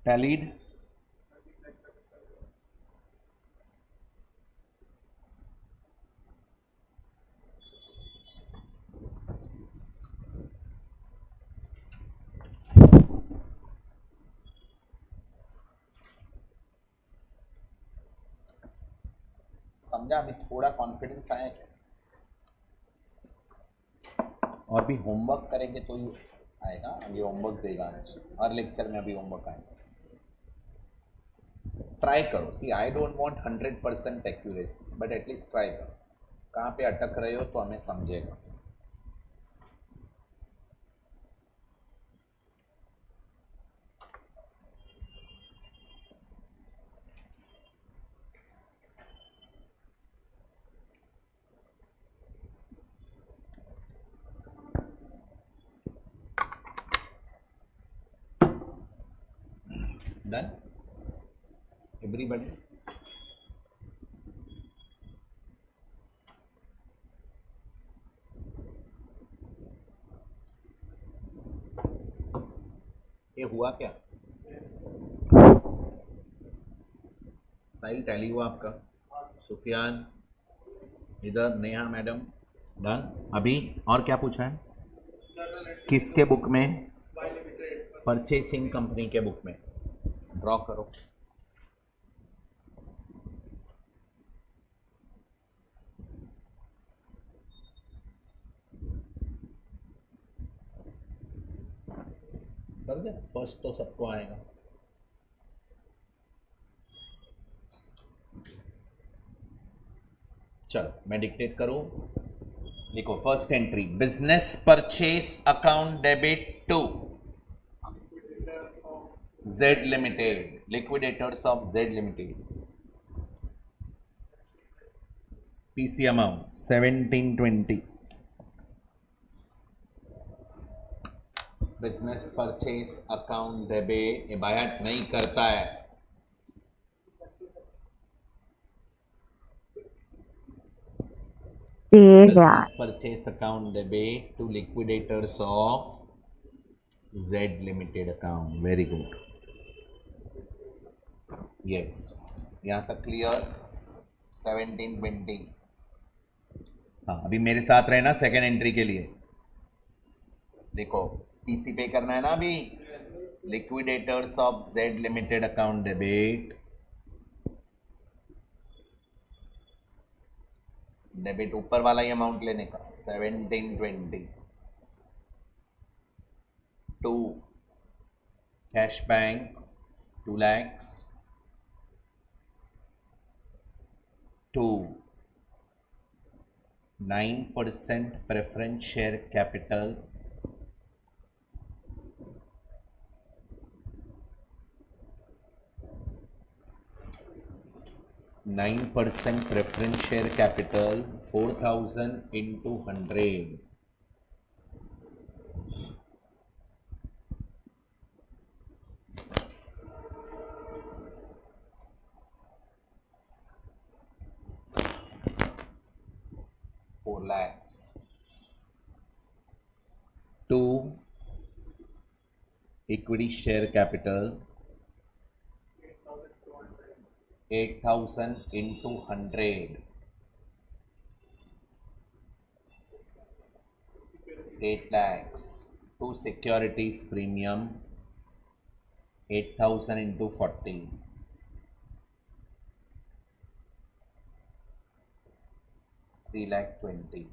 टैलीड समझा? अभी थोड़ा कॉन्फिडेंस आया क्या? और भी होमवर्क करेंगे तो ही आएगा। अभी होमवर्क देगा हर लेक्चर में, अभी होमवर्क आएगा। ट्राई करो, see I don't want 100% accuracy, but at least try करो। कहाँ पे अटक रहे हो तो हमें समझेगा। Done everybody? ये हुआ क्या? साहिल टैली हुआ आपका? सुफियान इधर, नेहा मैडम डन। अभी और क्या पूछा है? किसके बुक में? परचेसिंग कंपनी के बुक में। ड्रॉ करो। कर दे, फर्स्ट तो सबको आएगा। चलो मैं डिक्टेट करूं, लिखो first entry business purchase account debit to Z limited, liquidators of Z limited, PC amount 1720, business purchase account debit, ये बायट नहीं करता है। यार Business purchase account debit to liquidators of Z Limited account. Very good. Yes. यहाँ तक clear? 1720। हाँ, अभी मेरे साथ रहना सेकेंड एंट्री के लिए। देखो पीसी पे करना है ना अभी। Liquidators of Z limited account debit, debit ऊपर वाला ही अमाउंट लेने का 1720 to cash bank 2 lakhs to 9% preference share capital %, preference share capital 4,000 into 100, $4 lakhs to equity share capital 8,000 into 100, 8 lakhs to securities premium 8,000 into 40, 3,20,000।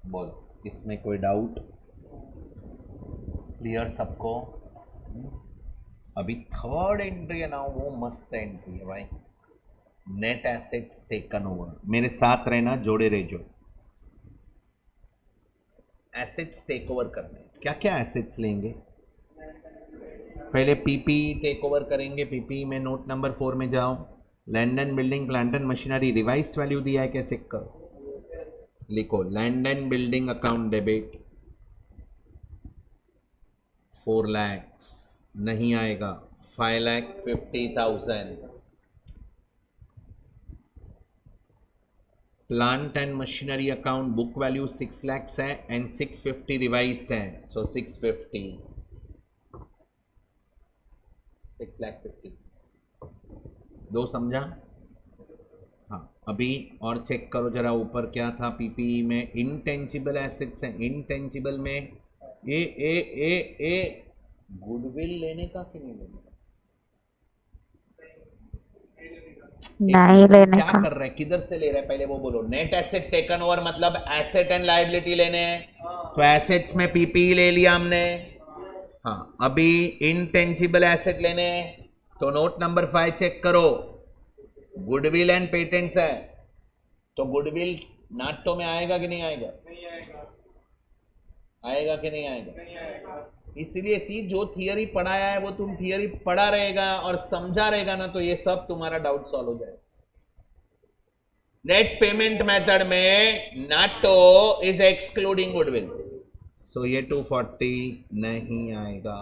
बोलो इसमें कोई doubt? Clear सबको? अभी थर्ड एंट्री है ना, वो मस्त एंट्री है भाई। Net assets taken over. मेरे साथ रहना, जोड़े रह जो। एसेट्स टेक ओवर करने, क्या क्या एसेट्स लेंगे? पहले पीपी टेक ओवर करेंगे। पीपी में नोट नंबर 4 में जाओ, land and building plant and machinery revised value दिया है क्या, चेक करो। लिखो land and building account debit 4 lakhs, नहीं आएगा 5,50,000। Plant and machinery account book value 6 lakhs है एंड 650 रिवाइज्ड है, सो 650, 6,50,000। दो समझा? हाँ, अभी और चेक करो जरा ऊपर क्या था पीपीई में। इनटेंजिबल एसेट्स हैं, इनटेंजिबल में ए गुडविल लेने का कि नहीं लेने का? नहीं लेने क्या का। कर रहे हैं, किधर से ले रहे हैं, पहले वो बोलो। नेट एसेट टेकन ओवर मतलब एसेट एंड लायबिलिटी लेने हैं, तो एसेट्स में पीपीई ले लिया हमने। हाँ, अभी इनटेंजिबल एसेट लेने हैं, तो नोट नंबर 5 चेक करो। गुडविल एंड पेटेंट्स है, तो गुडविल नाटो में आएगा कि नहीं आएगा? आएगा कि नहीं आएगा? इसलिए सी जो थियरी पढ़ाया है वो तुम थियरी पढ़ा रहेगा और समझा रहेगा ना, तो ये सब तुम्हारा डाउट सॉल्व हो जाएगा। नेट पेमेंट मेथड में नाटो इज एक्सक्लूडिंग गुडविल, सो ये 240 नहीं आएगा।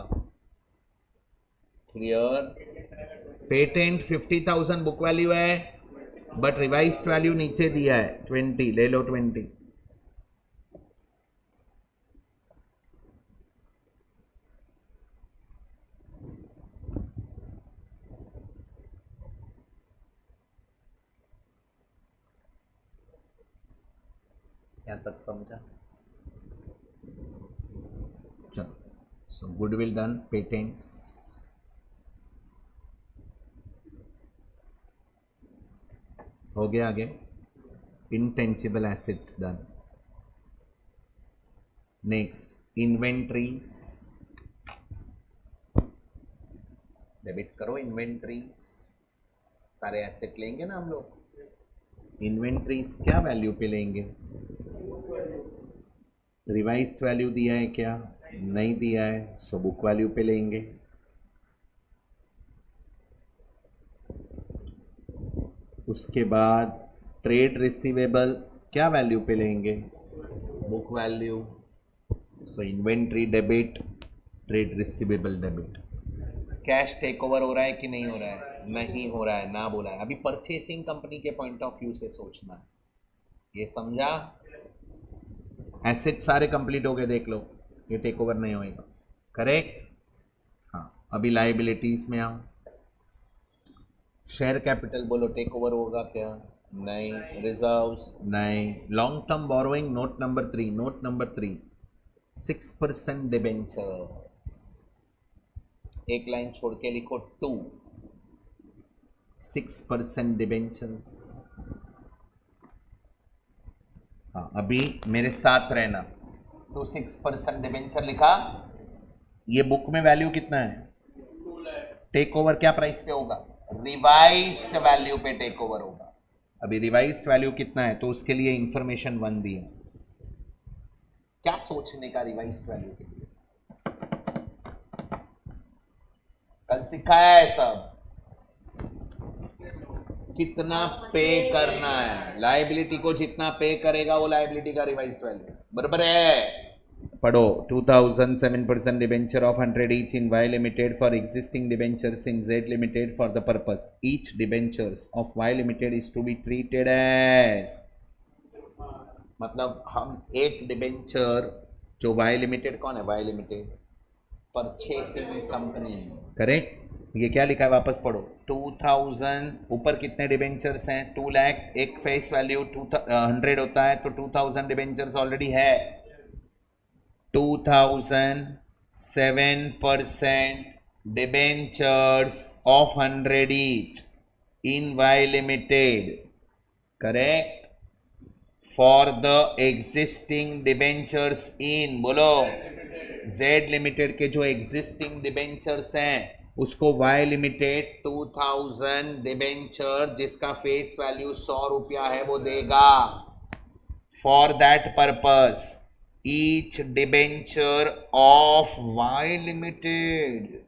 क्लियर? पेटेंट 50,000 बुक वैल्यू है, बट रिवाइज्ड वैल्यू नीचे दिया है 20, ले लो 20। यहां तक समझा? चलो, सो गुडविल डन, पेटेंट्स हो गया। आगे intangible assets done. Next inventories, debit करो इन्वेंट्रीज। सारे एसेट लेंगे ना हम लोग। इन्वेंट्रीज क्या वैल्यू पे लेंगे? रिवाइज्ड वैल्यू दिया है क्या? नहीं दिया है, सो बुक वैल्यू पे लेंगे। उसके बाद ट्रेड रिसीवेबल क्या वैल्यू पे लेंगे? Book value. So inventory debit, trade receivable debit. Cash take over हो रहा है कि नहीं हो रहा है? नहीं हो रहा है, ना बोला है। अभी परचेसिंग कंपनी के पॉइंट ऑफ व्यू से सोचना है, ये समझा? एसेट सारे कंप्लीट हो गए, देख लो, ये टेक ओवर नहीं होएगा। करेक्ट? हाँ, अभी लाइबिलिटीज में आओ। शेयर कैपिटल बोलो, टेक ओवर होगा क्या? नहीं। रिजर्व्स नहीं। Long term borrowing, note number 3, note number 3 6% debenture. एक लाइन छोड़ के लिखो 2, 6% डिबेंचर्स। हाँ, अभी मेरे साथ रहना। तो 6% डिबेंचर लिखा। ये बुक में वैल्यू कितना है? टेक ओवर क्या प्राइस पे होगा? रिवाइज्ड वैल्यू पे टेक ओवर होगा। अभी रिवाइज्ड वैल्यू कितना है, तो उसके लिए इंफॉर्मेशन 1 दी है। क्या सोचने का रिवाइज्ड वैल्यू के लिए? कल सिखाया है सब। कितना पे करना है, लायबिलिटी को जितना पे करेगा वो लायबिलिटी का रिवाइज्ड वैल्यू, बराबर है? पढ़ो 2007% debenture of 100 each in Y limited for existing debentures in Z limited for the purpose each debentures of Y limited is to be treated as. मतलब हम एक डिबेंचर जो वाई लिमिटेड, कौन है Y limited? Purchasing company. Correct? ये क्या लिखा है, वापस पढ़ो। 2000 ऊपर कितने डिबेंचर्स हैं? 2 लाख। एक फेस वैल्यू 100 होता है, तो 2000 डिबेंचर्स ऑलरेडी है। 2000 7% debentures of 100 each in Y limited. Correct? For the existing debentures in, बोलो, जेड लिमिटेड के जो एग्जिस्टिंग डिबेंचर्स हैं उसको वाई लिमिटेड 2000 डिबेंचर जिसका फेस वैल्यू 100 रुपया है वो देगा। For that purpose each debenture of Y limited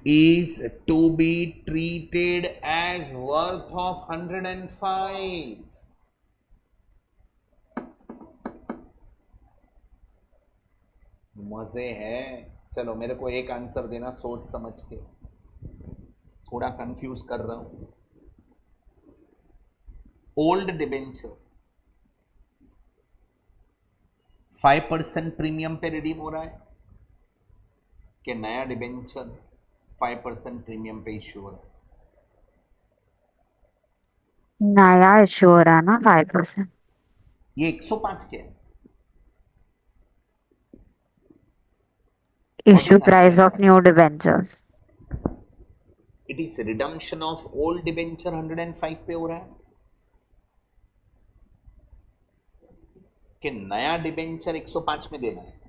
is to be treated as worth of 105. मजे है। चलो मेरे को एक आंसर देना सोच समझ के, थोड़ा कंफ्यूज कर रहा हूं। ओल्ड डिबेंचर 5% प्रीमियम पे रिडीम हो रहा है कि नया डिबेंचर 5% प्रीमियम पे इश्यू हो रहा है? नया इशू हो रहा है ना 5%। ये 105 के issue price of new debentures. It is redemption of old debenture 105 पे हो रहा है कि नया डिबेंचर 105 में देना है?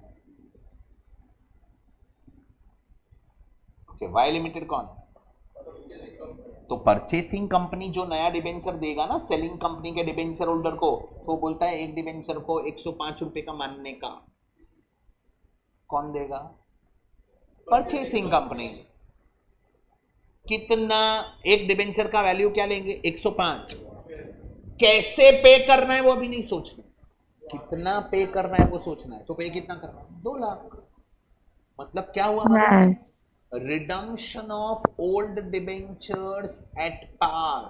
ओके, वाई लिमिटेड कौन है? तो परचेसिंग कंपनी जो नया डिबेंचर देगा ना सेलिंग कंपनी के डिबेंचर होल्डर को, तो बोलता है एक डिबेंचर को 105 रुपए का मानने का। कौन देगा? Purchasing company. कितना? एक डिबेंचर का वैल्यू क्या लेंगे? 105। कैसे पे करना है वो अभी नहीं सोचना, कितना पे करना है वो सोचना है, तो पे कितना करना है, 2 लाख। मतलब क्या हुआ मालूम है, Yes. Redemption of old debentures at par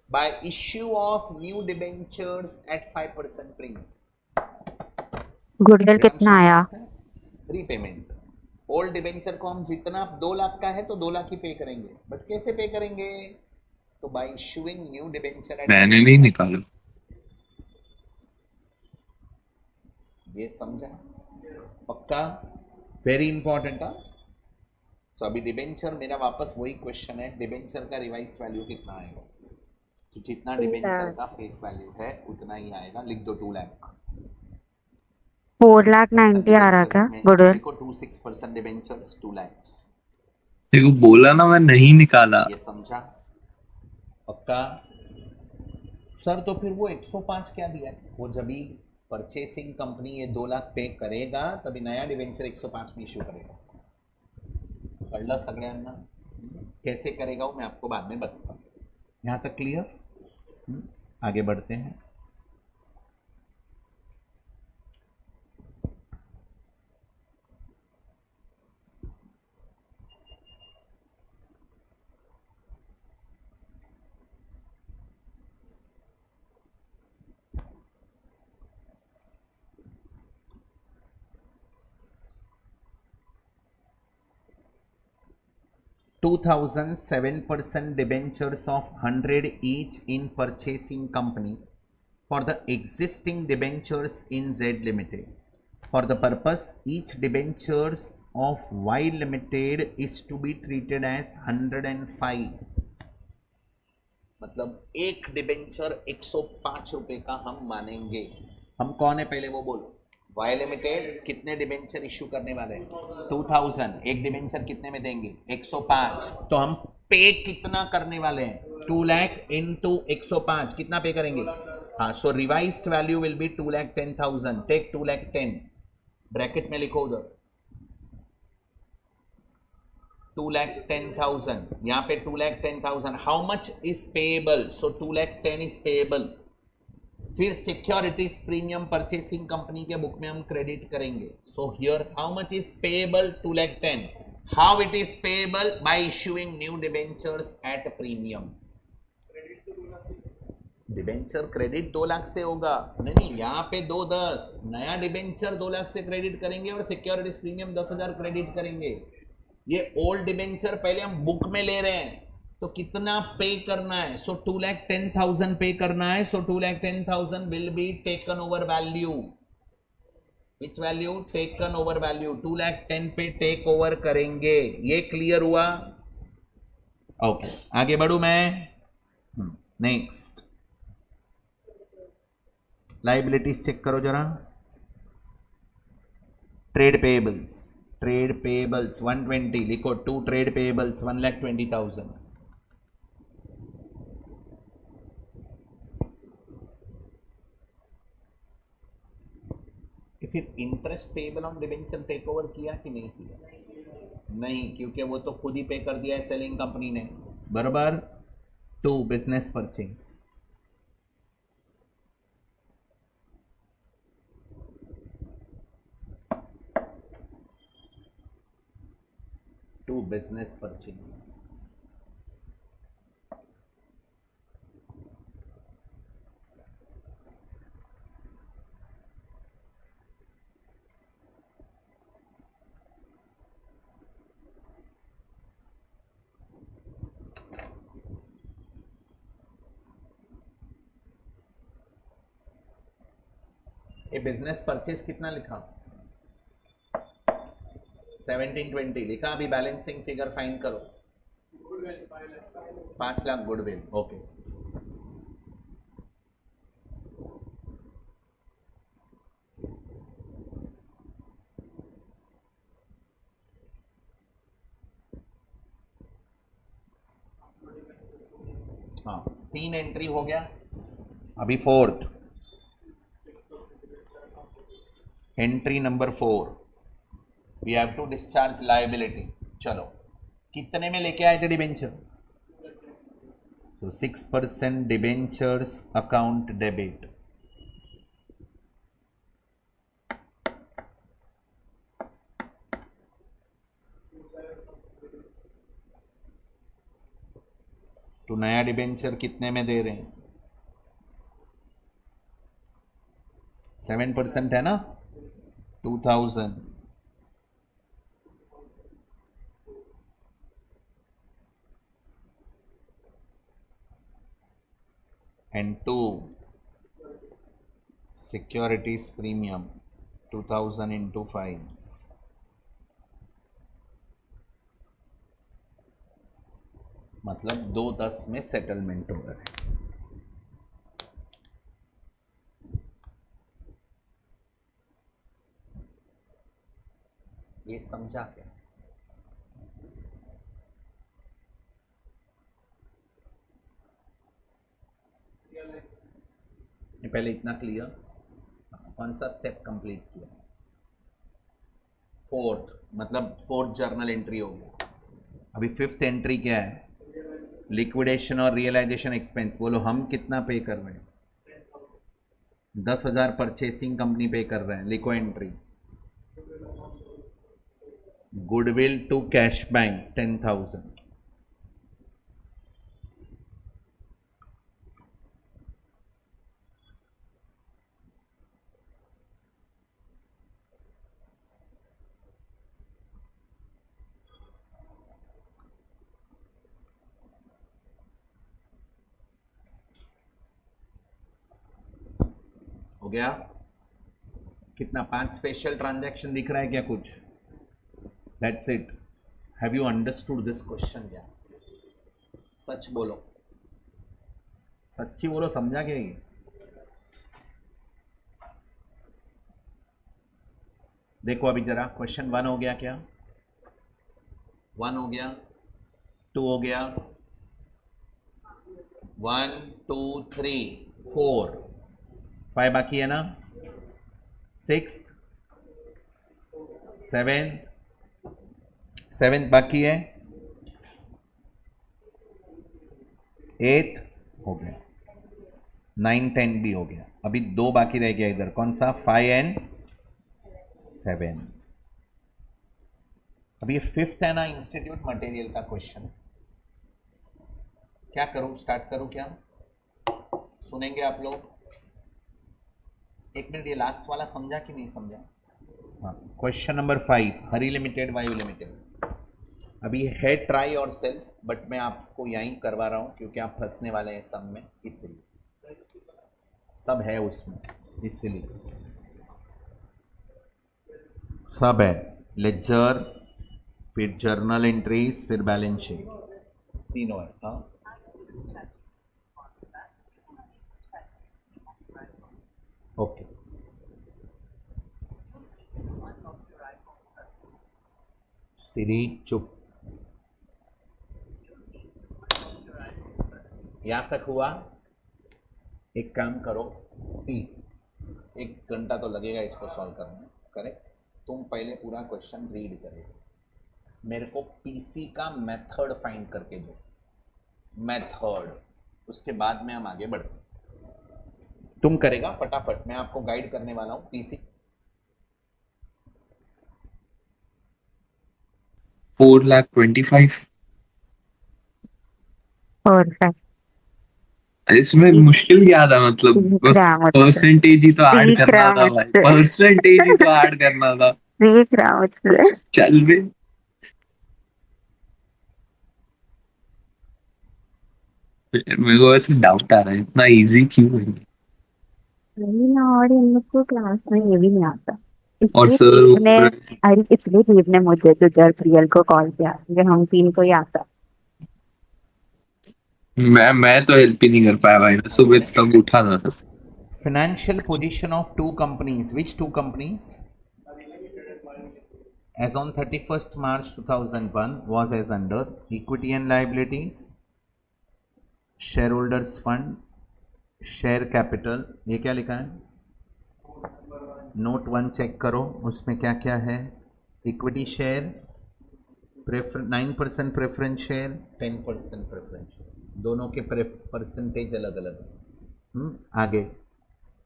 by issue of new debentures at 5% premium. Goodwill कितना रिडम्पशन आया? Means repayment. ओल्ड डिबेंचर को हम जितना 2 लाख का है तो 2 लाख ही पे करेंगे, बट कैसे पे करेंगे, तो by issuing new debenture at, मैंने नहीं निकाला। ये समझा, पक्का, वेरी इंपॉर्टेंट। हाँ, सो अभी डिबेंचर मेरा वापस वही क्वेश्चन है, डिबेंचर का रिवाइज वैल्यू कितना आएगा, तो जितना डिबेंचर का फेस वैल्यू है उतना ही आएगा, लिख दो 2 लाख। 4,90,000 आ रहा डिबेंचर्स क्या में गुडविल? देखो, 26% डिबेंचर्स 2 lakhs। देखो बोला ना, मैं नहीं निकाला। ये समझा, पक्का। सर तो फिर वो 105 क्या दिया है, वो जब भी परचेसिंग कंपनी ये 2 लाख पे करेगा तभी नया डिवेंचर 105 में इश्यू करेगा। कळलं सगळ्यांना? कैसे करेगा वो मैं आपको बाद में बताता हूँ। यहाँ तक क्लियर? आगे बढ़ते हैं। $2,007 debentures of 100 each in purchasing company for the existing debentures in Z Limited. For the purpose, each debentures of Y Limited is to be treated as 105. मतलब एक डिबेंचर 105 रुपए का हम मानेंगे। हम कौन है पहले वो बोलो। वाई लिमिटेड कितने डिबेंचर इश्यू करने वाले हैं, 2000। एक डिबेंचर कितने में देंगे, 105। तो हम पे कितना करने वाले हैं, 2 लाख इंटू 105, कितना पे करेंगे। हाँ, so revised value will be 2,10,000। Take 2,10,000 bracket में लिखो उधर 2,10,000, यहाँ पे 2,10,000। How much is payable, so 2,10,000 is payable. फिर सिक्योरिटीज प्रीमियम परचेसिंग कंपनी के बुक में हम क्रेडिट करेंगे। So here how much is payable, 2,10,000। How it is payable, by issuing new debentures at premium. Debenture credit 2 lakh से होगा, नहीं यहाँ पे 2,10,000 नया डिबेंचर 2 लाख से क्रेडिट करेंगे और सिक्योरिटीज प्रीमियम 10,000 क्रेडिट करेंगे। ये ओल्ड डिबेंचर पहले हम बुक में ले रहे हैं, तो कितना पे करना है, सो 2,10,000 पे करना है। सो 2,10,000 will be taken over value. Which value, taken over value. 2,10,000 पे टेक ओवर करेंगे। ये क्लियर हुआ? ओके, आगे बढ़ू मैं। नेक्स्ट लाइबिलिटीज चेक करो जरा। ट्रेड पेएबल्स, ट्रेड पेएबल्स 120 लिखो। 2 ट्रेड पेएबल्स 1,20,000। फिर interest payable on debenture take over किया कि नहीं किया, नहीं, क्योंकि वो तो खुद ही पे कर दिया है सेलिंग कंपनी ने, बराबर। 2 business purchase, to business purchase. ये बिजनेस परचेज कितना लिखा, 1720 लिखा। अभी बैलेंसिंग फिगर फाइंड करो। 5 लाख गुडविल, ओके। हाँ, 3 एंट्री हो गया, अभी 4th entry number 4, we have to discharge liability. चलो, कितने में लेके आए थे डिबेंचर, तो 6% डिबेंचर्स अकाउंट डेबिट। नया डिबेंचर कितने में दे रहे हैं? 7% है ना, 2000 and 2 securities premium 2000 into 5, मतलब 210 में सेटलमेंट हो रहा है। ये समझा क्या? ये पहले इतना क्लियर, कौन सा स्टेप कंप्लीट किया? फोर्थ, मतलब फोर्थ जर्नल एंट्री हो गया। अभी फिफ्थ एंट्री क्या है? लिक्विडेशन और रियलाइजेशन एक्सपेंस। बोलो हम कितना पे कर रहे हैं? 10,000 परचेसिंग कंपनी पे कर रहे हैं, लिखो entry. Goodwill to cash bank 10,000, हो गया? कितना? 5 स्पेशल ट्रांजैक्शन दिख रहा है क्या कुछ? That's it. Have you understood this question? क्या सच बोलो, सच्ची बोलो, समझा क्या ये? देखो अभी जरा, क्वेश्चन 1 हो गया क्या? 1 हो गया, 2 हो गया, 1 2 3 4 5 बाकी है ना, 6 7 बाकी है, 8 हो गया, 9 10 भी हो गया। अभी 2 बाकी रह गया इधर, कौन सा? 5 and 7। अभी ये फिफ्थ है ना, इंस्टीट्यूट मटेरियल का क्वेश्चन। क्या करूं, स्टार्ट करूं क्या? सुनेंगे आप लोग? एक मिनट, ये लास्ट वाला समझा कि नहीं समझा? हाँ, क्वेश्चन नंबर 5, हरी लिमिटेड वायु लिमिटेड। अभी है ट्राई और सेल्फ, बट मैं आपको यहीं करवा रहा हूँ क्योंकि आप फंसने वाले हैं सब में, इसलिए सब है उसमें, इसलिए सब है। लेजर, फिर जर्नल एंट्रीज, फिर बैलेंस शीट, तीनों है। हाँ, ओके। सिरी चुप, यहाँ तक हुआ? एक काम करो, सी 1 घंटा तो लगेगा इसको सॉल्व करने में, करेक्ट? तुम पहले पूरा क्वेश्चन रीड करो, मेरे को पीसी का मेथड फाइंड करके दो, मेथड, उसके बाद में हम आगे बढ़ते। तुम करेगा फटाफट, मैं आपको गाइड करने वाला हूँ। पीसी 4,25,000। और फिर इसमें मुश्किल क्या था? मतलब सीख बस रहा मुझसे, परसेंटेज ही तो ऐड सीख करना रहा था भाई, मुझसे। परसेंटेज ही तो ऐड करना था। सीख रहा मुझसे। चल बे। मेरे को वैसे डाउट आ रहा है, इतना इजी क्यों है? नहीं ना, और इन लोग को क्लास में ये भी नहीं आता, और इसलिए सर देव ने, अरे इसलिए देव ने मुझे तो जल प्रियल को कॉल किया, क्योंकि हम तीन को ही आता। मैं तो हेल्प ही नहीं कर पाया भाई, मैं सुबह तक उठा था। financial position of two companies. Which two companies? As on 31st March 2001 was as under equity and liabilities, shareholders fund, share capital। ये क्या लिखा है? नोट 1 चेक करो, उसमें क्या क्या है? Equity share, 9% preference share, 10% preference share, दोनों के परसेंटेज अलग अलग। आगे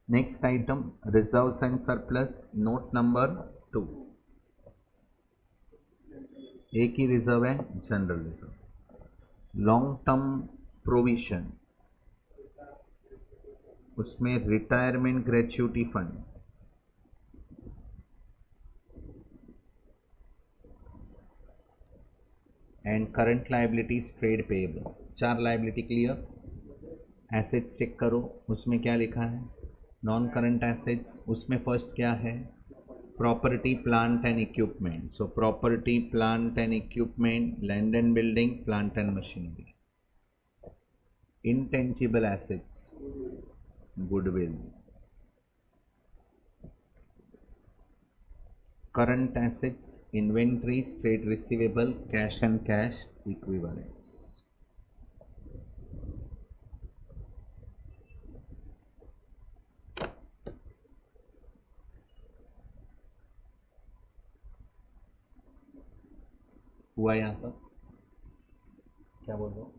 next item, reserves and surplus, note number 2। एक ही रिजर्व है, general reserve. Long term provision, उसमें retirement gratuity fund, and current liabilities trade payable. 4 liability clear. Assets check करो, उसमें क्या लिखा है, नॉन करंट एसेट्स, उसमें फर्स्ट क्या है, property plant and equipment. So property plant and equipment, land and building, plant and machinery. Intangible assets, goodwill. Current assets, inventories, trade receivable, cash and cash equivalents. हुआ यहाँ तक? क्या बोल रहे हो?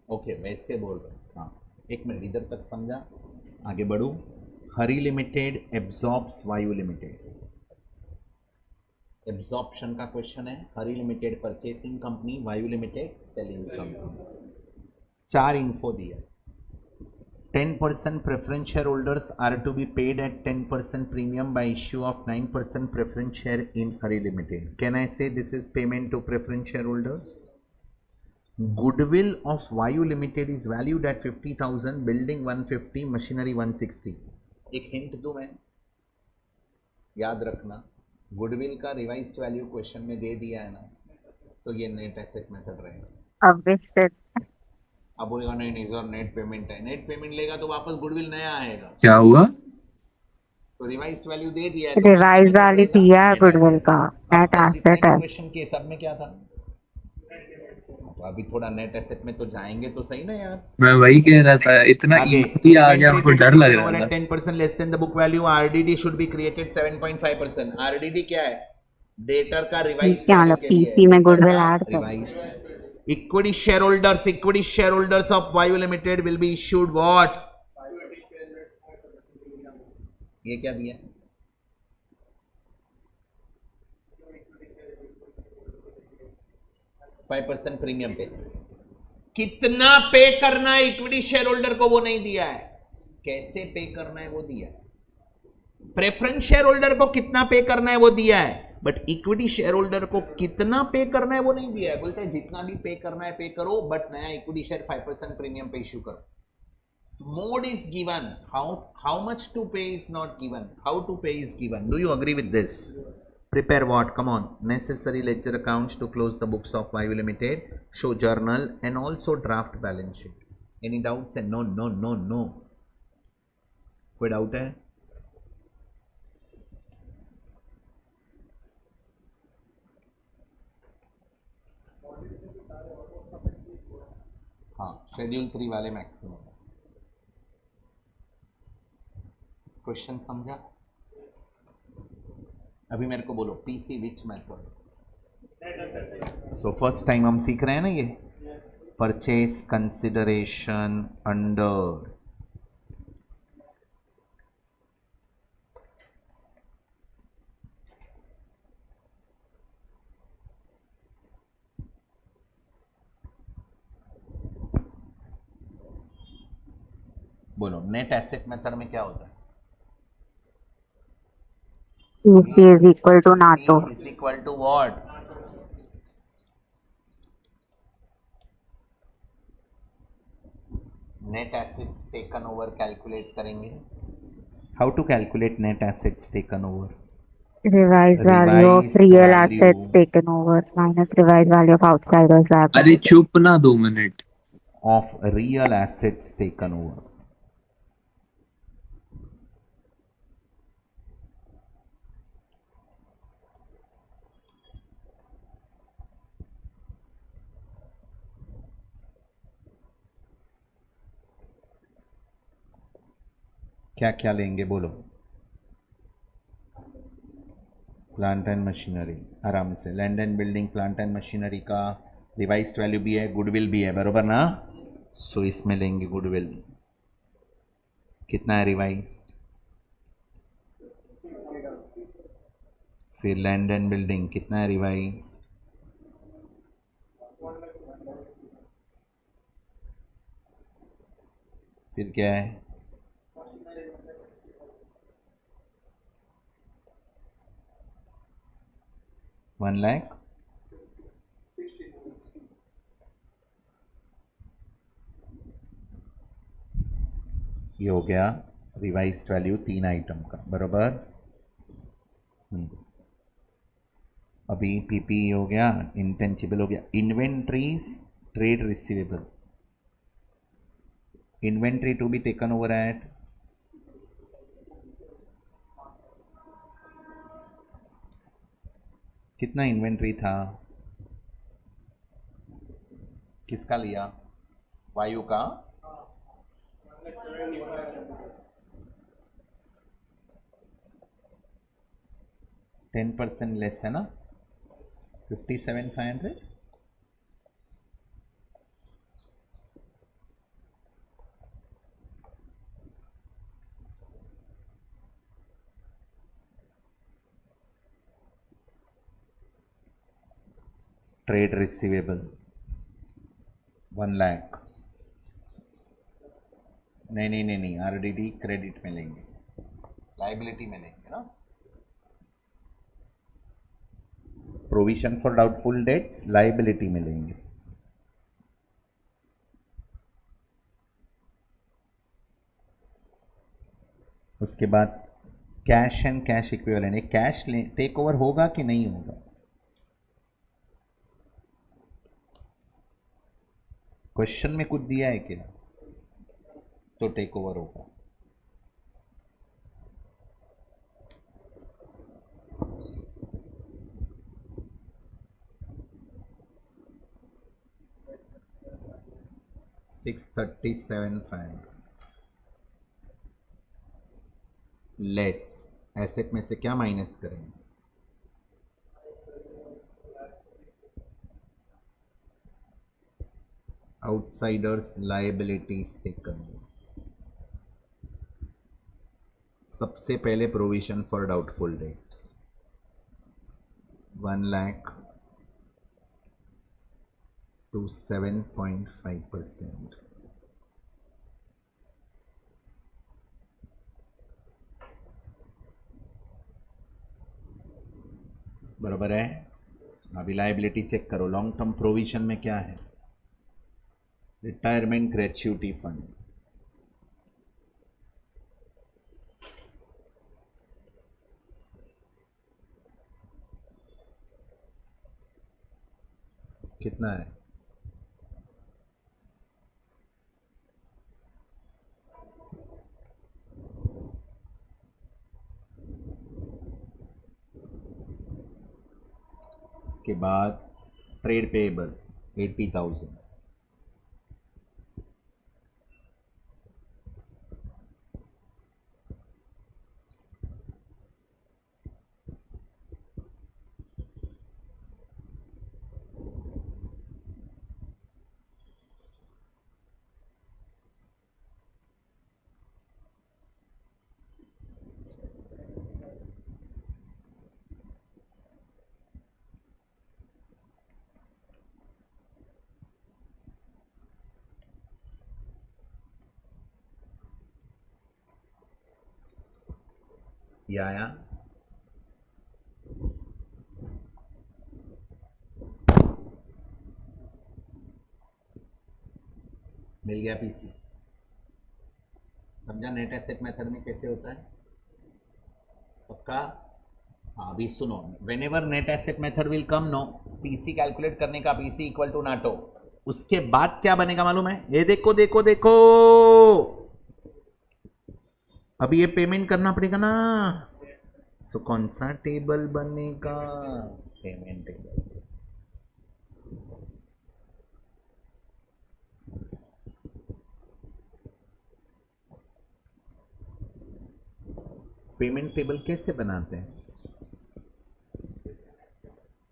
ओके, वैसे बोल रहे हो। हाँ, एक मिनट, इधर तक समझा, आगे बढ़ू। हरी लिमिटेड एब्जॉर्ब्स वायु लिमिटेड। एब्जॉर्प्शन का क्वेश्चन है। हरी लिमिटेड परचेसिंग कंपनी, वायु लिमिटेड सेलिंग कंपनी। 4 इन्फो दिया। 10% preference shareholders are to be paid at 10% premium by issue of 9% preference share in Hari Limited. Can I say this is payment to preference shareholders? Goodwill of Vayu Limited is valued at 50,000, building 150, machinery 160. एक hint दूं मैं, याद रखना, goodwill का revised value question में दे दिया है ना, तो ये नेट एसेट मेथड रहेगा। अब अब बोलेगा नहीं नहीं सर नेट पेमेंट है, नेट पेमेंट लेगा तो वापस गुडविल नया आएगा। क्या हुआ? तो रिवाइज्ड वैल्यू दे दिया है तो रिवाइज वाली दिया है गुडविल का, नेट एसेट है। क्वेश्चन के सब में क्या था, तो अभी थोड़ा नेट एसेट में तो जाएंगे तो सही ना यार। मैं वही कह रहा था, इतना इजी आ गया, हमको डर लग रहा था। 10% less than the book value, RDD should be created 7.5%। RDD क्या है, डेटर का रिवाइज क्या मतलब पीसी में गुडविल ऐड कर। Revise equity shareholders of Vayu Limited will be issued what? ये क्या दिया, %5 प्रीमियम पे। कितना पे करना है इक्विटी शेयर होल्डर को वो नहीं दिया है, कैसे पे करना है वो दिया है। प्रेफरेंस शेयर होल्डर को कितना पे करना है वो दिया है, बट इक्विटी शेयर होल्डर को कितना पे करना है वो नहीं दिया है। बोलते हैं जितना भी पे करना है पे करो, बट नया इक्विटी शेयर 5% प्रीमियम पे इश्यू करो। Mode is given, how much to pay is not given, how to pay is given. Do you agree with this? Prepare what? Come on. Necessary ledger accounts to close the books of Vayu Limited, show journal and also draft balance sheet. Any doubts? And no. कोई doubt है? हाँ, schedule 3 वाले maximum. Question समझा? अभी मेरे को बोलो PC which method. So first time हम सीख रहे हैं ना ये परचेस कंसिडरेशन अंडर बोलो नेट एसेट मेथड में क्या होता है? EC is equal to NATO. is equal to what? Net assets taken over calculate करेंगे। How to calculate net assets taken over? Revised value of real assets taken over minus revised value of outsiders liability. अरे चुप ना 2 minute. Of real assets taken over. क्या क्या लेंगे बोलो? Plant and machinery, आराम से। Land and building, plant and machinery का रिवाइज्ड वैल्यू भी है, गुडविल भी है, बरोबर ना? सो इसमें लेंगे गुडविल, कितना है रिवाइज्ड, फिर लैंड एंड बिल्डिंग कितना है रिवाइज्ड, फिर क्या है? वन लाख ये हो गया रिवाइज्ड वैल्यू 3 आइटम का, बराबर। अभी पीपी हो गया, इंटेंजिबल हो गया, inventories, trade receivable, inventory to be taken over at कितना इन्वेंट्री था, किसका लिया? वायु का। टेन परसेंट लेस है ना, 57,500। ट्रेड रिसीवेबल 1 लाख, नहीं, आरडीडी क्रेडिट में लेंगे, लाइबिलिटी में लेंगे ना। Provision for doubtful debts liability में लेंगे। उसके बाद cash and cash equivalent, cash take over होगा कि नहीं होगा? क्वेश्चन में कुछ दिया है क्या? तो टेक ओवर होगा। $637,500 लेस एसेट में से क्या माइनस करेंगे? Outsiders liabilities taken. सबसे पहले provision for doubtful dates 1 lakh to 7.5%। बराबर है। अभी लायबिलिटी चेक करो, लॉन्ग टर्म प्रोविजन में क्या है? रिटायरमेंट ग्रेच्युटी फंड, कितना है? उसके बाद ट्रेड पेएबल 80,000, ये आया। मिल गया पीसी। समझा नेट एसेट मेथड में कैसे होता है? पक्का? हाँ, अभी सुनो, whenever net asset method will come no, PC calculate करने का, पीसी इक्वल टू नाटो, उसके बाद क्या बनेगा मालूम है? ये देखो देखो देखो, अभी ये पेमेंट करना पड़ेगा ना। सो कौन सा टेबल बनेगा? Payment table. पेमेंट टेबल कैसे बनाते हैं?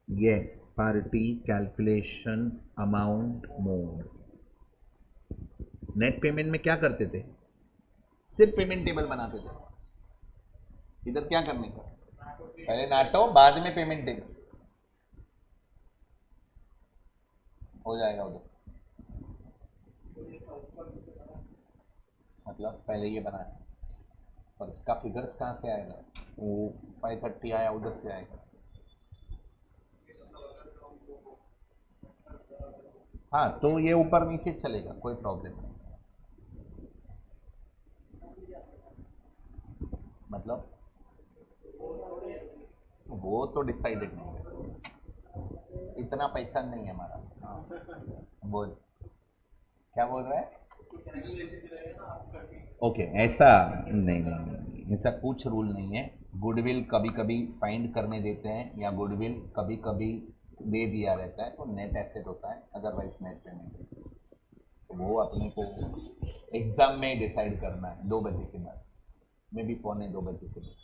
Yes, party calculation amount mode. Net payment में क्या करते थे? सिर्फ पेमेंट टेबल बनाते थे। इधर क्या करने का? पहले नाटो, बाद में पेमेंट टेबल हो जाएगा उधर। मतलब पहले ये बनाया, और इसका फिगर्स कहाँ से आएगा? वो 530 आया, उधर से आएगा। हाँ, तो ये ऊपर नीचे चलेगा, कोई प्रॉब्लम नहीं। मतलब वो तो डिसाइडेड नहीं है, इतना पहचान नहीं है हमारा। हाँ बोल, क्या बोल रहा है? ओके, ऐसा नहीं, नहीं नहीं, ऐसा कुछ रूल नहीं है। गुडविल कभी कभी फाइंड करने देते हैं, या गुडविल कभी कभी दे दिया रहता है, तो नेट एसेट होता है, अदरवाइज नेट पेमेंट। तो वो अपने को एग्ज़ाम में डिसाइड करना है 2 बजे के बाद, मे भी 1:45 के बाद।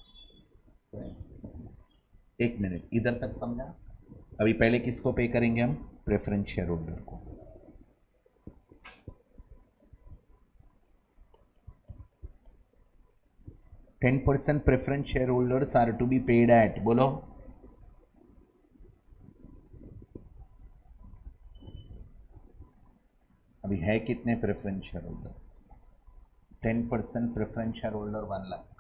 एक मिनट, इधर तक समझा? अभी पहले किसको पे करेंगे हम? प्रेफरेंस शेयर होल्डर को। $10% preference shareholders are to be paid at, बोलो। अभी है कितने preference share holder? 10% preference share holder 1 lakh.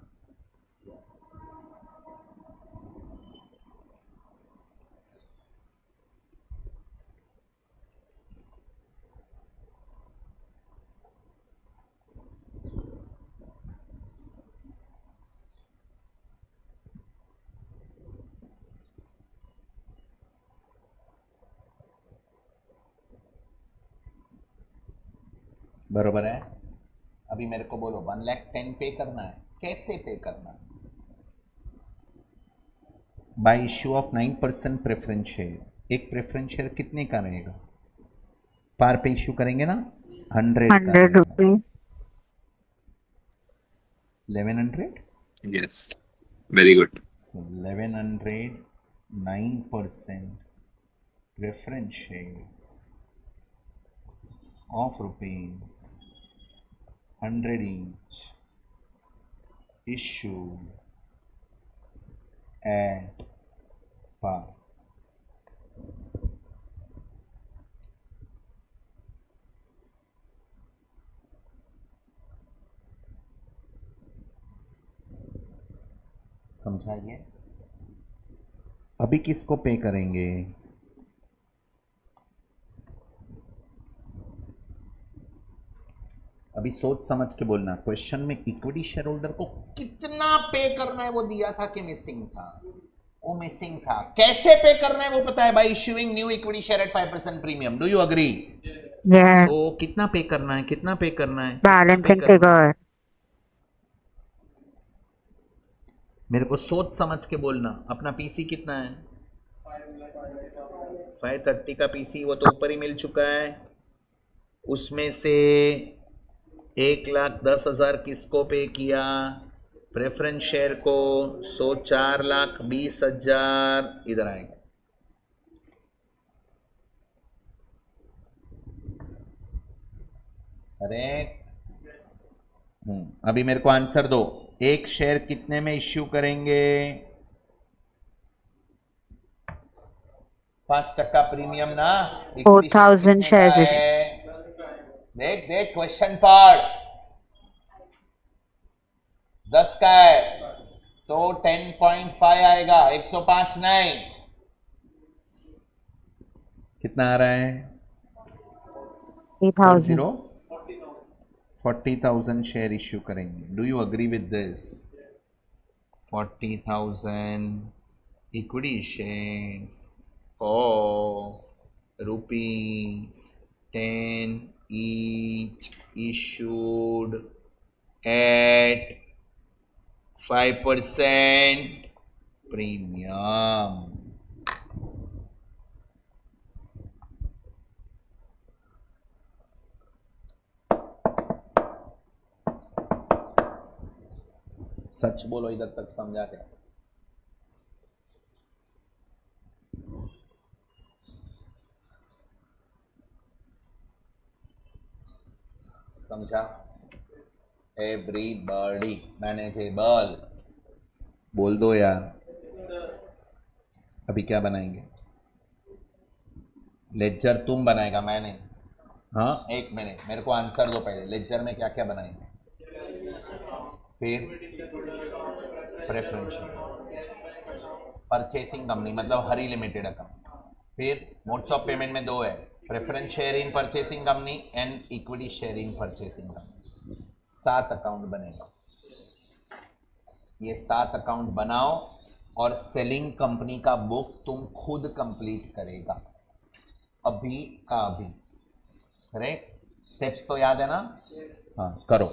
बरोबर है? अभी मेरे को बोलो 1,10,000 पे करना है, कैसे पे करना है? Bye issue of 9% preference share. एक प्रेफरेंस शेयर कितने का रहेगा? पार पे इश्यू करेंगे ना, 100 का 100 रहेगा। rupees. 1100। Yes, very good. So 1100, 9% preference shares of rupees 100 each issued at par. समझाइए। अभी किसको पे करेंगे? अभी सोच समझ के बोलना। क्वेश्चन में इक्विटी शेयर होल्डर को कितना पे करना है वो दिया था कि मिसिंग था? वो मिसिंग था। कैसे पे करना है वो पता है, by issuing new equity share at 5% premium. Do you agree? Yeah. So कितना पे करना है, कितना पे करना है, Balancing figure. मेरे को सोच समझ के बोलना। अपना पीसी कितना है? 530 का पीसी, वो तो ऊपर ही मिल चुका है। उसमें से 1,10,000 किसको पे किया? प्रेफरेंस शेयर को। 4,20,000 इधर आएगा। अरे अभी मेरे को आंसर दो। एक शेयर कितने में इश्यू करेंगे? 5% प्रीमियम ना। 4,000 shares issue. देख देख क्वेश्चन पढ़। 10 का है तो 10.5 आएगा, 105 नहीं। कितना आ रहा है? 3,000. 40,000 शेयर इश्यू करेंगे। Do you agree with this? 40,000 equity shares of ₹10 each issued at 5% premium. सच बोलो, इधर तक समझा क्या? समझा? Everybody manageable. बोल दो यार। अभी क्या बनाएंगे? लेजर तुम बनाएगा, मैं नहीं। हाँ, एक मिनट, मेरे को आंसर दो पहले। लेजर में क्या क्या बनाएंगे? फिर प्रेफरेंशियल परचेसिंग कंपनी मतलब हरी लिमिटेड अकाउंट। फिर मोड्स ऑफ पेमेंट में दो है, preference share in purchasing company and equity share in purchasing company. 7 account बनेगा। ये 7 अकाउंट बनाओ और सेलिंग कंपनी का बुक तुम खुद कंप्लीट करेगा, अभी का अभी। करेक्ट? स्टेप्स तो याद है ना? हाँ, करो।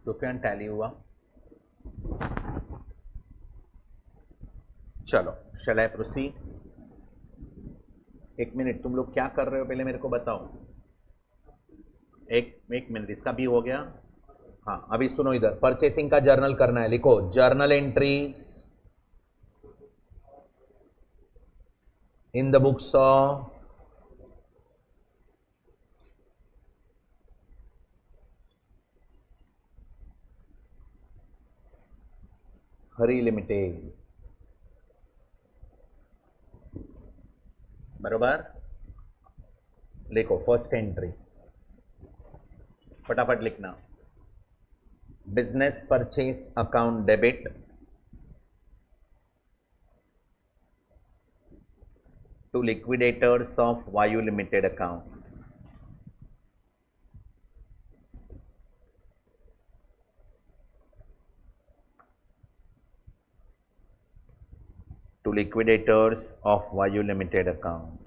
सुफियान टैली हुआ? चलो, शैल आई प्रोसीड? 1 मिनट, तुम लोग क्या कर रहे हो पहले मेरे को बताओ। एक मिनट, इसका भी हो गया। हाँ, अभी सुनो, इधर परचेसिंग का जर्नल करना है। लिखो journal entries in the books of Hari limited. बरोबर? लिखो फर्स्ट एंट्री, फटाफट लिखना। Business purchase account debit to liquidators of Vayu Limited account. To liquidators of Vayu Limited account.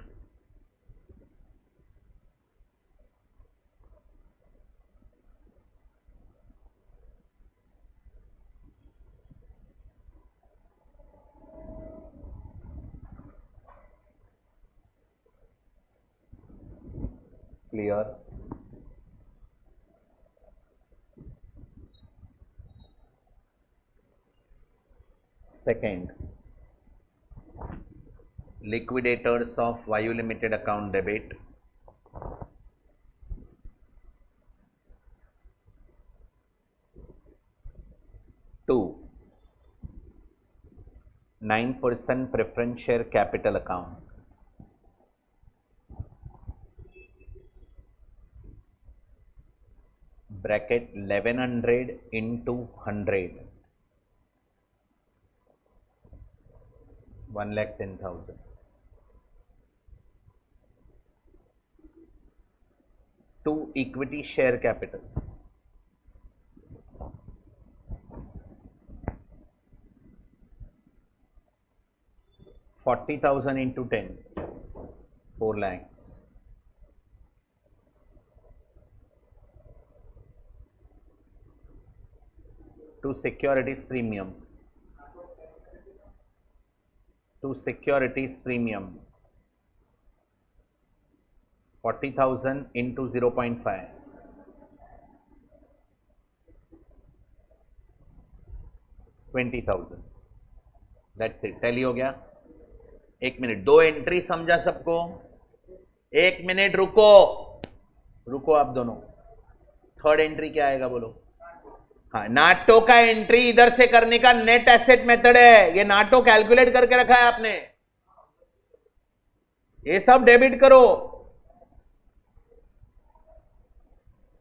Clear? Second, liquidators of Vayu Limited account debit to 9% preference share capital account. Bracket 1100 into 100. 1,10,000. To equity share capital. $40,000 into 10, 4 lakhs. To securities premium. To securities premium. 40,000 into 0.5. 20,000. That's it. Tally हो गया? 1 minute, 2 entry समझा सबको? 1 minute रुको आप दोनों। Third entry क्या आएगा बोलो? हाँ, नाटो का एंट्री इधर से करने का नेट एसेट मेथड है। ये नाटो कैलकुलेट करके रखा है आपने, ये सब डेबिट करो,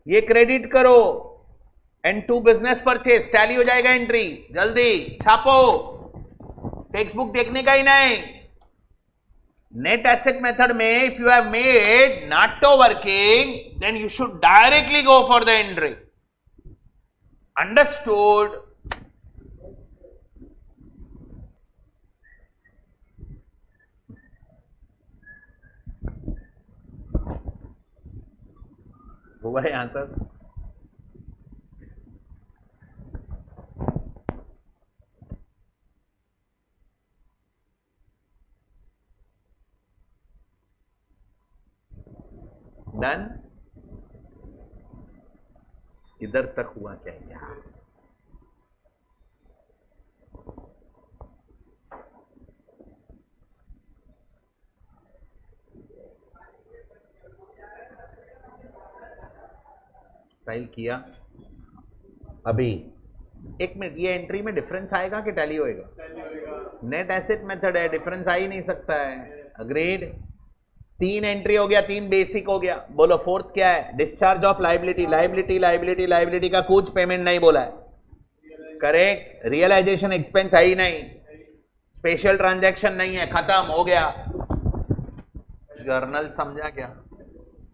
ये क्रेडिट करो, and to business purchase tally हो जाएगा एंट्री। जल्दी छापो, टेक्स्ट बुक देखने का ही नहीं। नेट एसेट मेथड में if you have made not a working then you should directly go for the entry. Understood? हुआ है यहां तक? डन? इधर तक हुआ क्या? साइल किया? अभी एक मिनट, ये एंट्री में डिफरेंस आएगा कि टैली होएगा? नेट एसेट मेथड है, डिफरेंस आ ही नहीं सकता है। अग्रीड। 3 एंट्री हो गया, 3 बेसिक हो गया। बोलो फोर्थ क्या है? Discharge of liability. Liability liability liability का कुछ पेमेंट नहीं बोला है, करेक्ट। रियलाइजेशन एक्सपेंस है ही नहीं, स्पेशल ट्रांजैक्शन नहीं है, खत्म हो गया। जर्नल समझा क्या?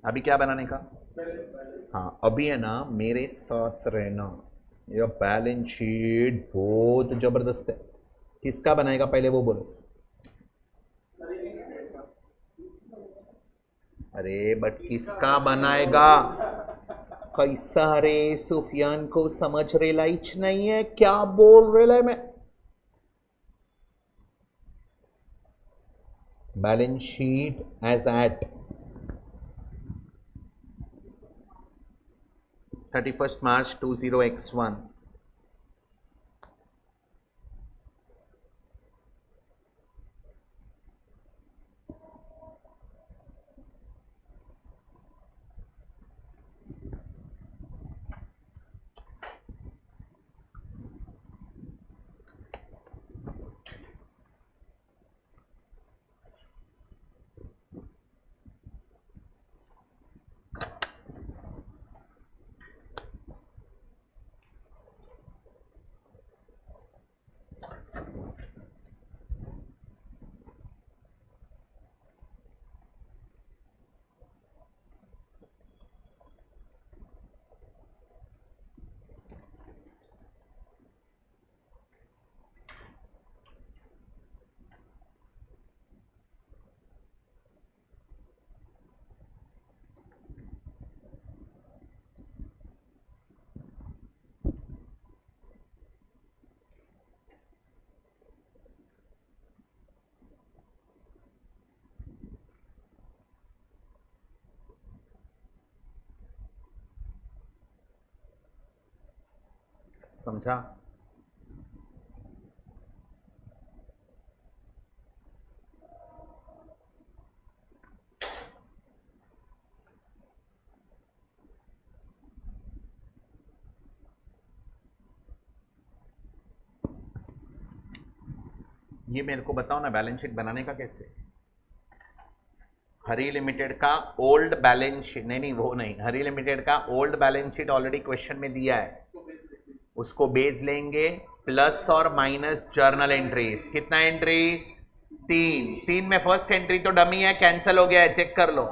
अभी क्या बनाने का? हाँ अभी है ना, मेरे साथ रहना। यह बैलेंस शीट बहुत जबरदस्त है। किसका बनाएगा पहले वो बोलो। अरे बट किसका बनाएगा? कैसा रे सुफियान को समझ रेलाइच नहीं है, क्या बोल रेला है मैं? Balance sheet as at 31st March 20x1। समझा? ये मेरे को बताओ ना, बैलेंस शीट बनाने का कैसे? हरी लिमिटेड का ओल्ड बैलेंस शीट, नहीं वो नहीं, हरी लिमिटेड का old balance sheet already question में दिया है, उसको बेस लेंगे, प्लस और माइनस जर्नल एंट्रीज। कितना एंट्रीज? 3। 3 में फर्स्ट एंट्री तो डमी है, कैंसिल हो गया है, चेक कर लो।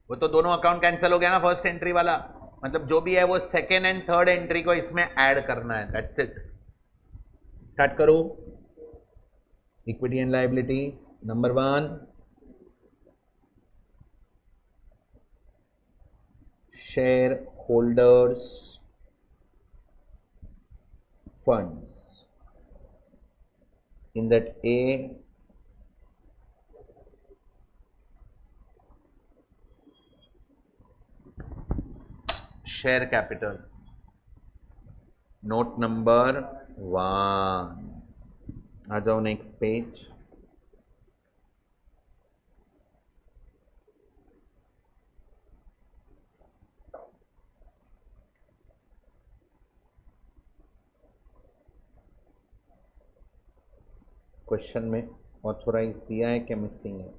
वो तो दोनों अकाउंट कैंसिल हो गया ना, फर्स्ट एंट्री वाला। मतलब जो भी है वो सेकेंड एंड थर्ड एंट्री को इसमें ऐड करना है, दैट्स इट। स्टार्ट करो। Equity and liabilities number 1, share holders funds। In that A, share capital, note number 1। आ जाओ नेक्स्ट पेज। क्वेश्चन में ऑथोराइज दिया है क्या मिसिंग है?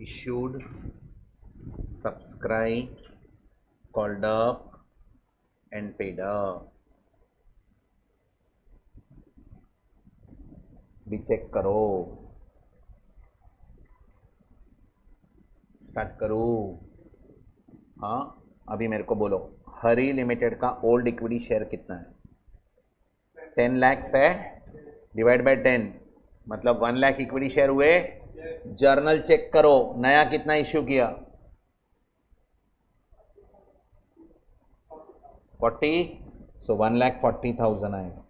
Issued, subscribe, called up and paid up. भी चेक करो। स्टार्ट करो। हाँ अभी मेरे को बोलो, हरी लिमिटेड का ओल्ड इक्विटी शेयर कितना है? 10 lakhs है, डिवाइड बाय 10 मतलब 1 लाख इक्विटी शेयर हुए। जर्नल चेक करो, नया कितना इश्यू किया? 40, सो 1,40,000 आएगा।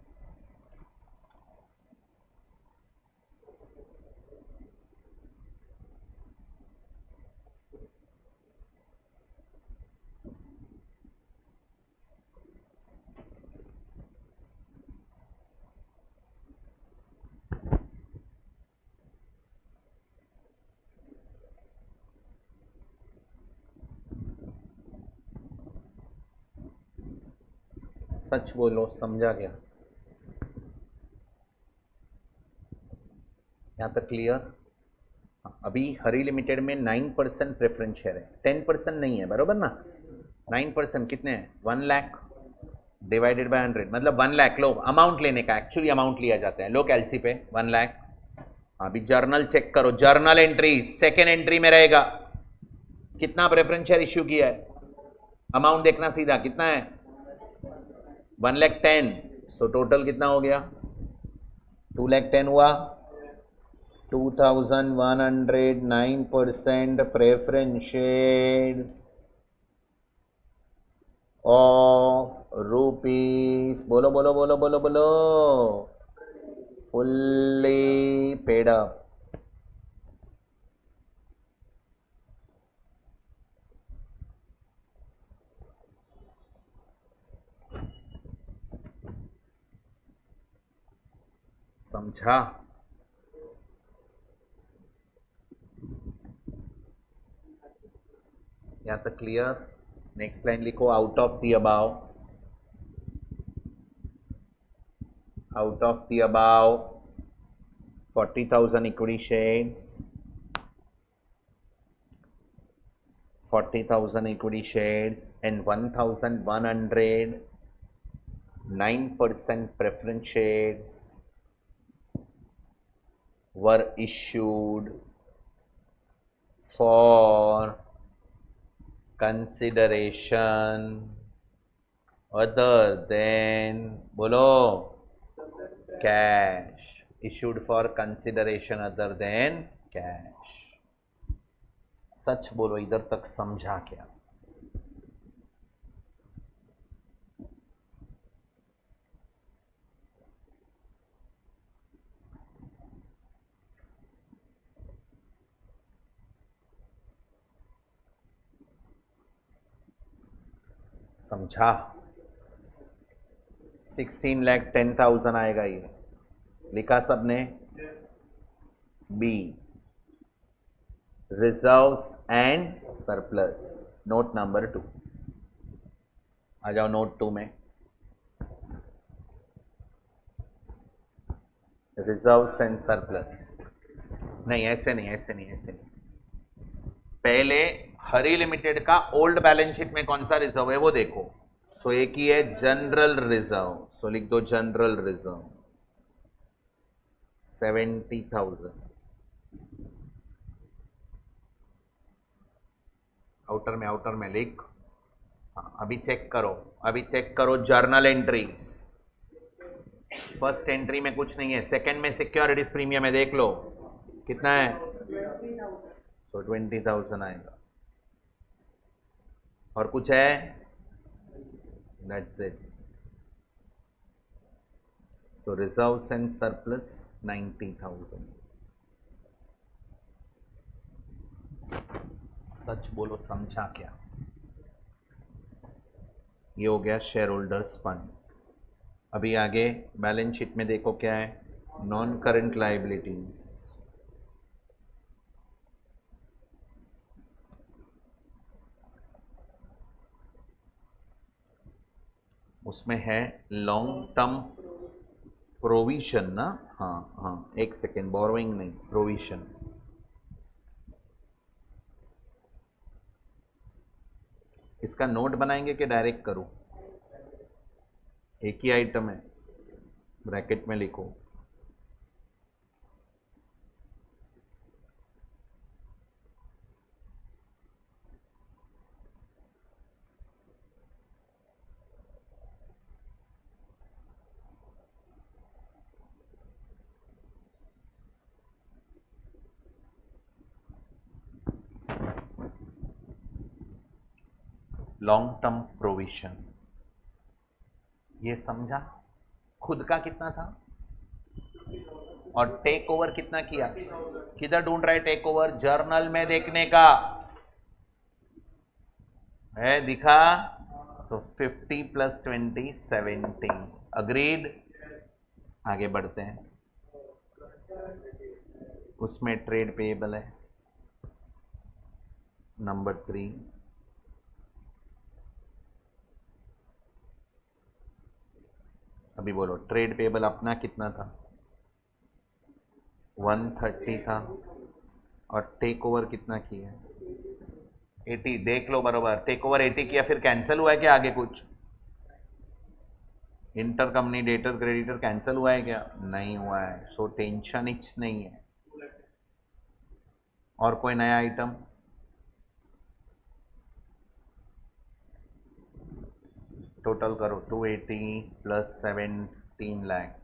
सच बोलो, समझा क्या? यहाँ तक क्लियर? अभी हरी लिमिटेड में 9% प्रेफरेंस शेयर है, 10% नहीं है, बरोबर ना? 9% कितने हैं? 1 लाख डिवाइडेड बाय 100, मतलब 1 लाख। लो अमाउंट लेने का, एक्चुअली अमाउंट लिया जाता है। लो कैलसी पे 1 लाख। अभी जर्नल चेक करो, जर्नल एंट्री सेकेंड एंट्री में रहेगा कितना प्रेफरेंस शेयर इश्यू किया है। अमाउंट देखना सीधा, कितना है? 1,10,000। सो टोटल कितना हो गया? 2,10,000 हुआ। 2,109% प्रेफरेंस शेयर्स ऑफ रुपीस, बोलो बोलो बोलो बोलो बोलो, फुल्ली पेड अप। समझा? यहाँ तक क्लियर? नेक्स्ट लाइन लिखो, out of the above, out of the above 40,000 equity shares, 40,000 equity shares and 1,109% preference shares were issued for consideration other than, बोलो, cash, issued for consideration other than cash। सच बोलो, इधर तक समझा क्या? समझा? 16,10,000 आएगा ये, लिखा सबने? B, reserves and surplus, note number 2। आ जाओ नोट 2 में, रिजर्व्स एंड सरप्लस। नहीं ऐसे नहीं, ऐसे नहीं, ऐसे नहीं। पहले हरी लिमिटेड का ओल्ड बैलेंस शीट में कौन सा रिजर्व है वो देखो। सो एक ही है जनरल रिजर्व, सो लिख दो जनरल रिजर्व 70,000। आउटर में लिख। अभी चेक करो जर्नल एंट्रीज। फर्स्ट एंट्री में कुछ नहीं है, सेकंड में सिक्योरिटीज प्रीमियम है, देख लो कितना है। तो 20,000 आएगा। और कुछ है? That's it. So reserves and surplus 90,000। सच बोलो, समझा क्या? ये हो गया शेयर होल्डर्स फंड। अभी आगे बैलेंस शीट में देखो क्या है, नॉन करंट लायबिलिटीज। उसमें है लॉन्ग टर्म प्रोविजन ना। हाँ, एक सेकेंड, बोरोइंग नहीं, प्रोविजन। इसका नोट बनाएंगे कि डायरेक्ट करूं? एक ही आइटम है, ब्रैकेट में लिखो। लॉन्ग टर्म प्रोविजन, ये समझा? खुद का कितना था और टेक ओवर कितना किया? किधर ढूंढ रहे टेक ओवर? जर्नल में देखने का है, दिखा? तो 50 + 20 70। अग्रीड? आगे बढ़ते हैं। उसमें ट्रेड पेएबल है नंबर 3। अभी बोलो ट्रेड पेबल अपना कितना था, 130 था, और टेक ओवर कितना किया, 80। देख लो बरोबर, टेक ओवर 80 किया, फिर कैंसिल हुआ है क्या आगे कुछ, inter company debtor creditor cancel हुआ है क्या, नहीं हुआ है, सो टेंशन इच नहीं है। और कोई नया आइटम, टोटल करो, 280 प्लस 17 लाख,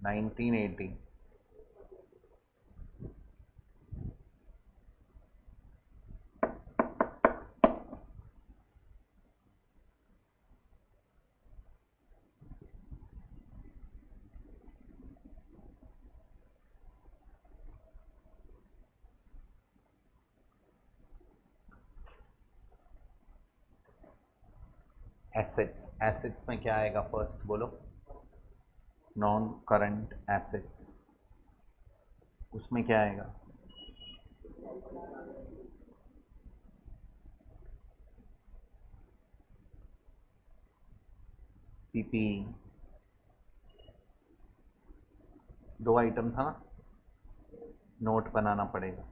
1980। एसेट्स, एसेट्स में क्या आएगा फर्स्ट बोलो, नॉन करंट एसेट्स, उसमें क्या आएगा, पीपी, दो आइटम था ना, नोट बनाना पड़ेगा।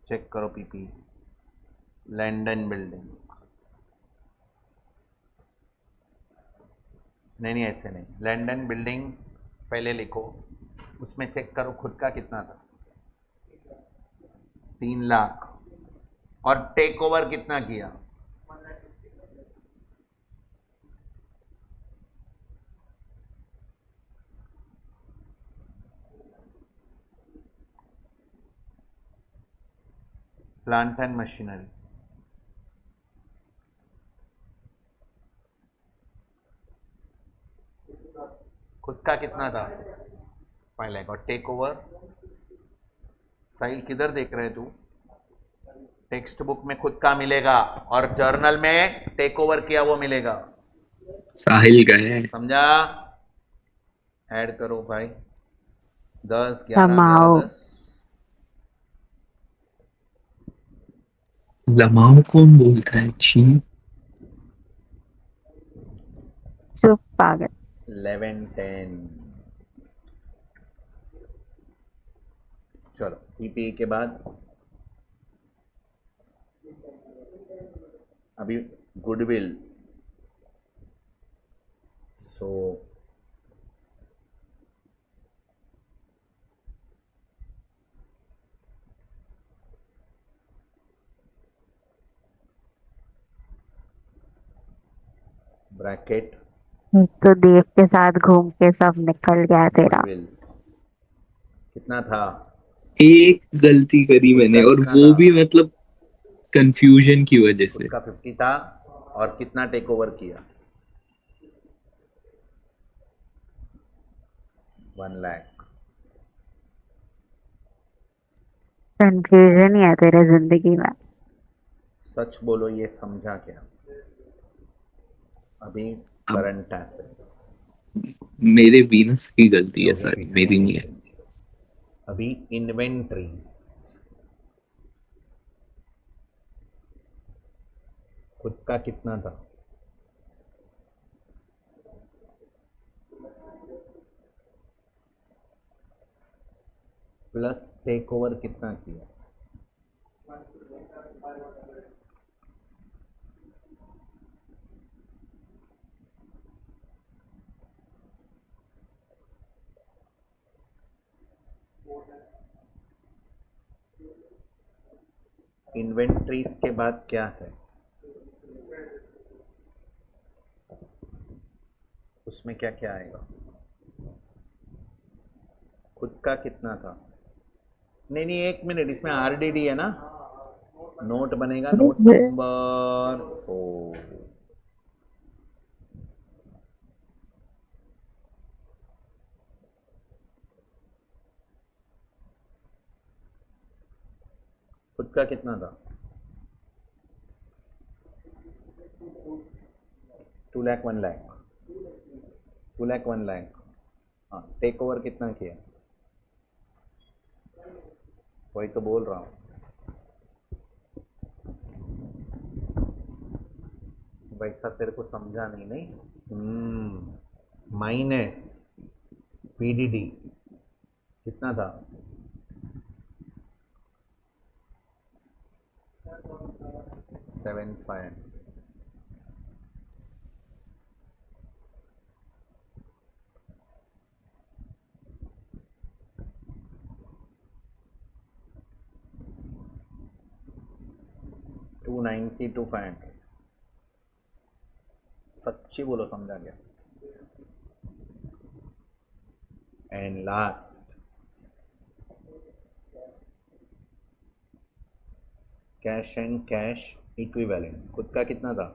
चेक करो पीपी, लैंडन बिल्डिंग, नहीं ऐसे नहीं, लैंडन बिल्डिंग पहले लिखो, उसमें चेक करो खुद का कितना था, 3 लाख, और टेक ओवर कितना किया, प्लांट एंड मशीनरी, खुद का कितना था 5 लाख, और टेक ओवर, साहिल किधर देख रहे तू, टेक्स्ट बुक में खुद का मिलेगा और जर्नल में टेक ओवर किया वो मिलेगा, साहिल का है। समझा, ऐड करो भाई, 10 The 11 11 amount 10, लमाओ कौन बोलता है छी। चुप पागल। 11 10। चलो पीपीई के बाद अभी गुडविल, सो ब्रैकेट तो देव के साथ घूम के सब निकल गया तेरा। गुडविल कितना था, एक गलती करी खुद मैंने, का और कितना वो था, भी मतलब कंफ्यूजन की वजह खुद से। का 50 था, और कितना टेक ओवर किया, 1 लाख। कंफ्यूजन ही है तेरे जिंदगी में। सच बोलो ये समझा क्या, अभी अब करंट एसेट्स मेरे वीनस की गलती ये है हो गया, सारी, पीपी हो मेरी गया, नहीं है। चलो। अभी इन्वेंट्रीज, खुद का कितना था, प्लस टेक ओवर कितना किया, इन्वेंट्रीज के बाद क्या है, उसमें क्या क्या आएगा, खुद का कितना था, नहीं नहीं एक मिनट, इसमें आरडीडी है ना, नोट बनेगा, नोट नंबर 4, खुद का कितना था, 2 लाख 1 लाख, 2 लाख 1 लाख, हाँ टेक ओवर कितना किया, वही तो बोल रहा हूँ। वैसा तेरे को समझा नहीं, नहीं। माइनस पीडीडी कितना था? 7.5। $290 to $500। सच्ची बोलो, समझा गया। And last cash and cash equivalent, खुद का कितना था?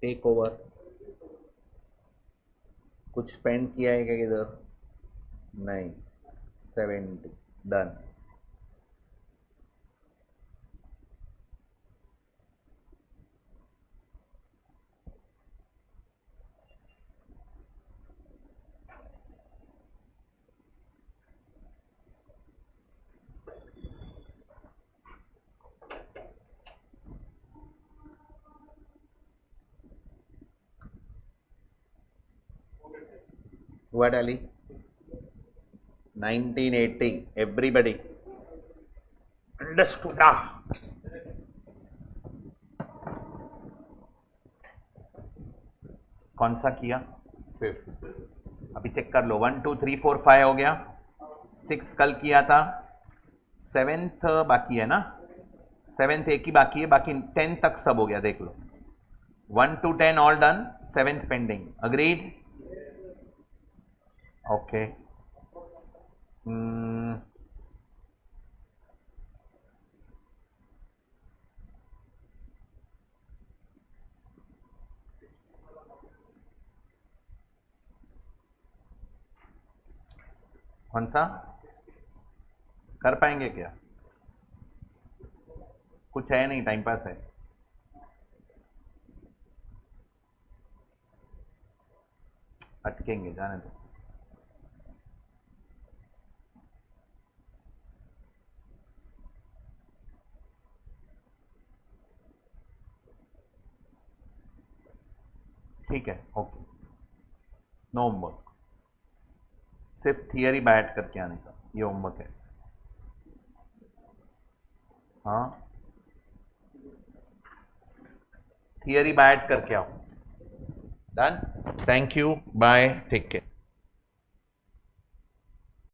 Take over. कुछ स्पेंड किया है क्या किधर? नहीं। 70 डन। हुआ टैली? 1980। Everybody understood? कौन सा किया? 5th। अभी चेक कर लो। 1 2 3 4 5 हो गया। 6th कल किया था। 7th बाकी है ना? 7th एक ही बाकी है, बाकी 10 तक सब हो गया, देख लो। 1 to 10 all done, 7th pending. Agreed? Okay. कौन सा कर पाएंगे क्या? कुछ है नहीं, टाइम पास है। अटकेंगे, जाने दो। ठीक है, ओके। नो होमवर्क, सिर्फ थियरी बैठ करके आने का, ये होमवर्क है। हाँ, थियरी बैठ करके आओ। Done. Thank you, bye, take care.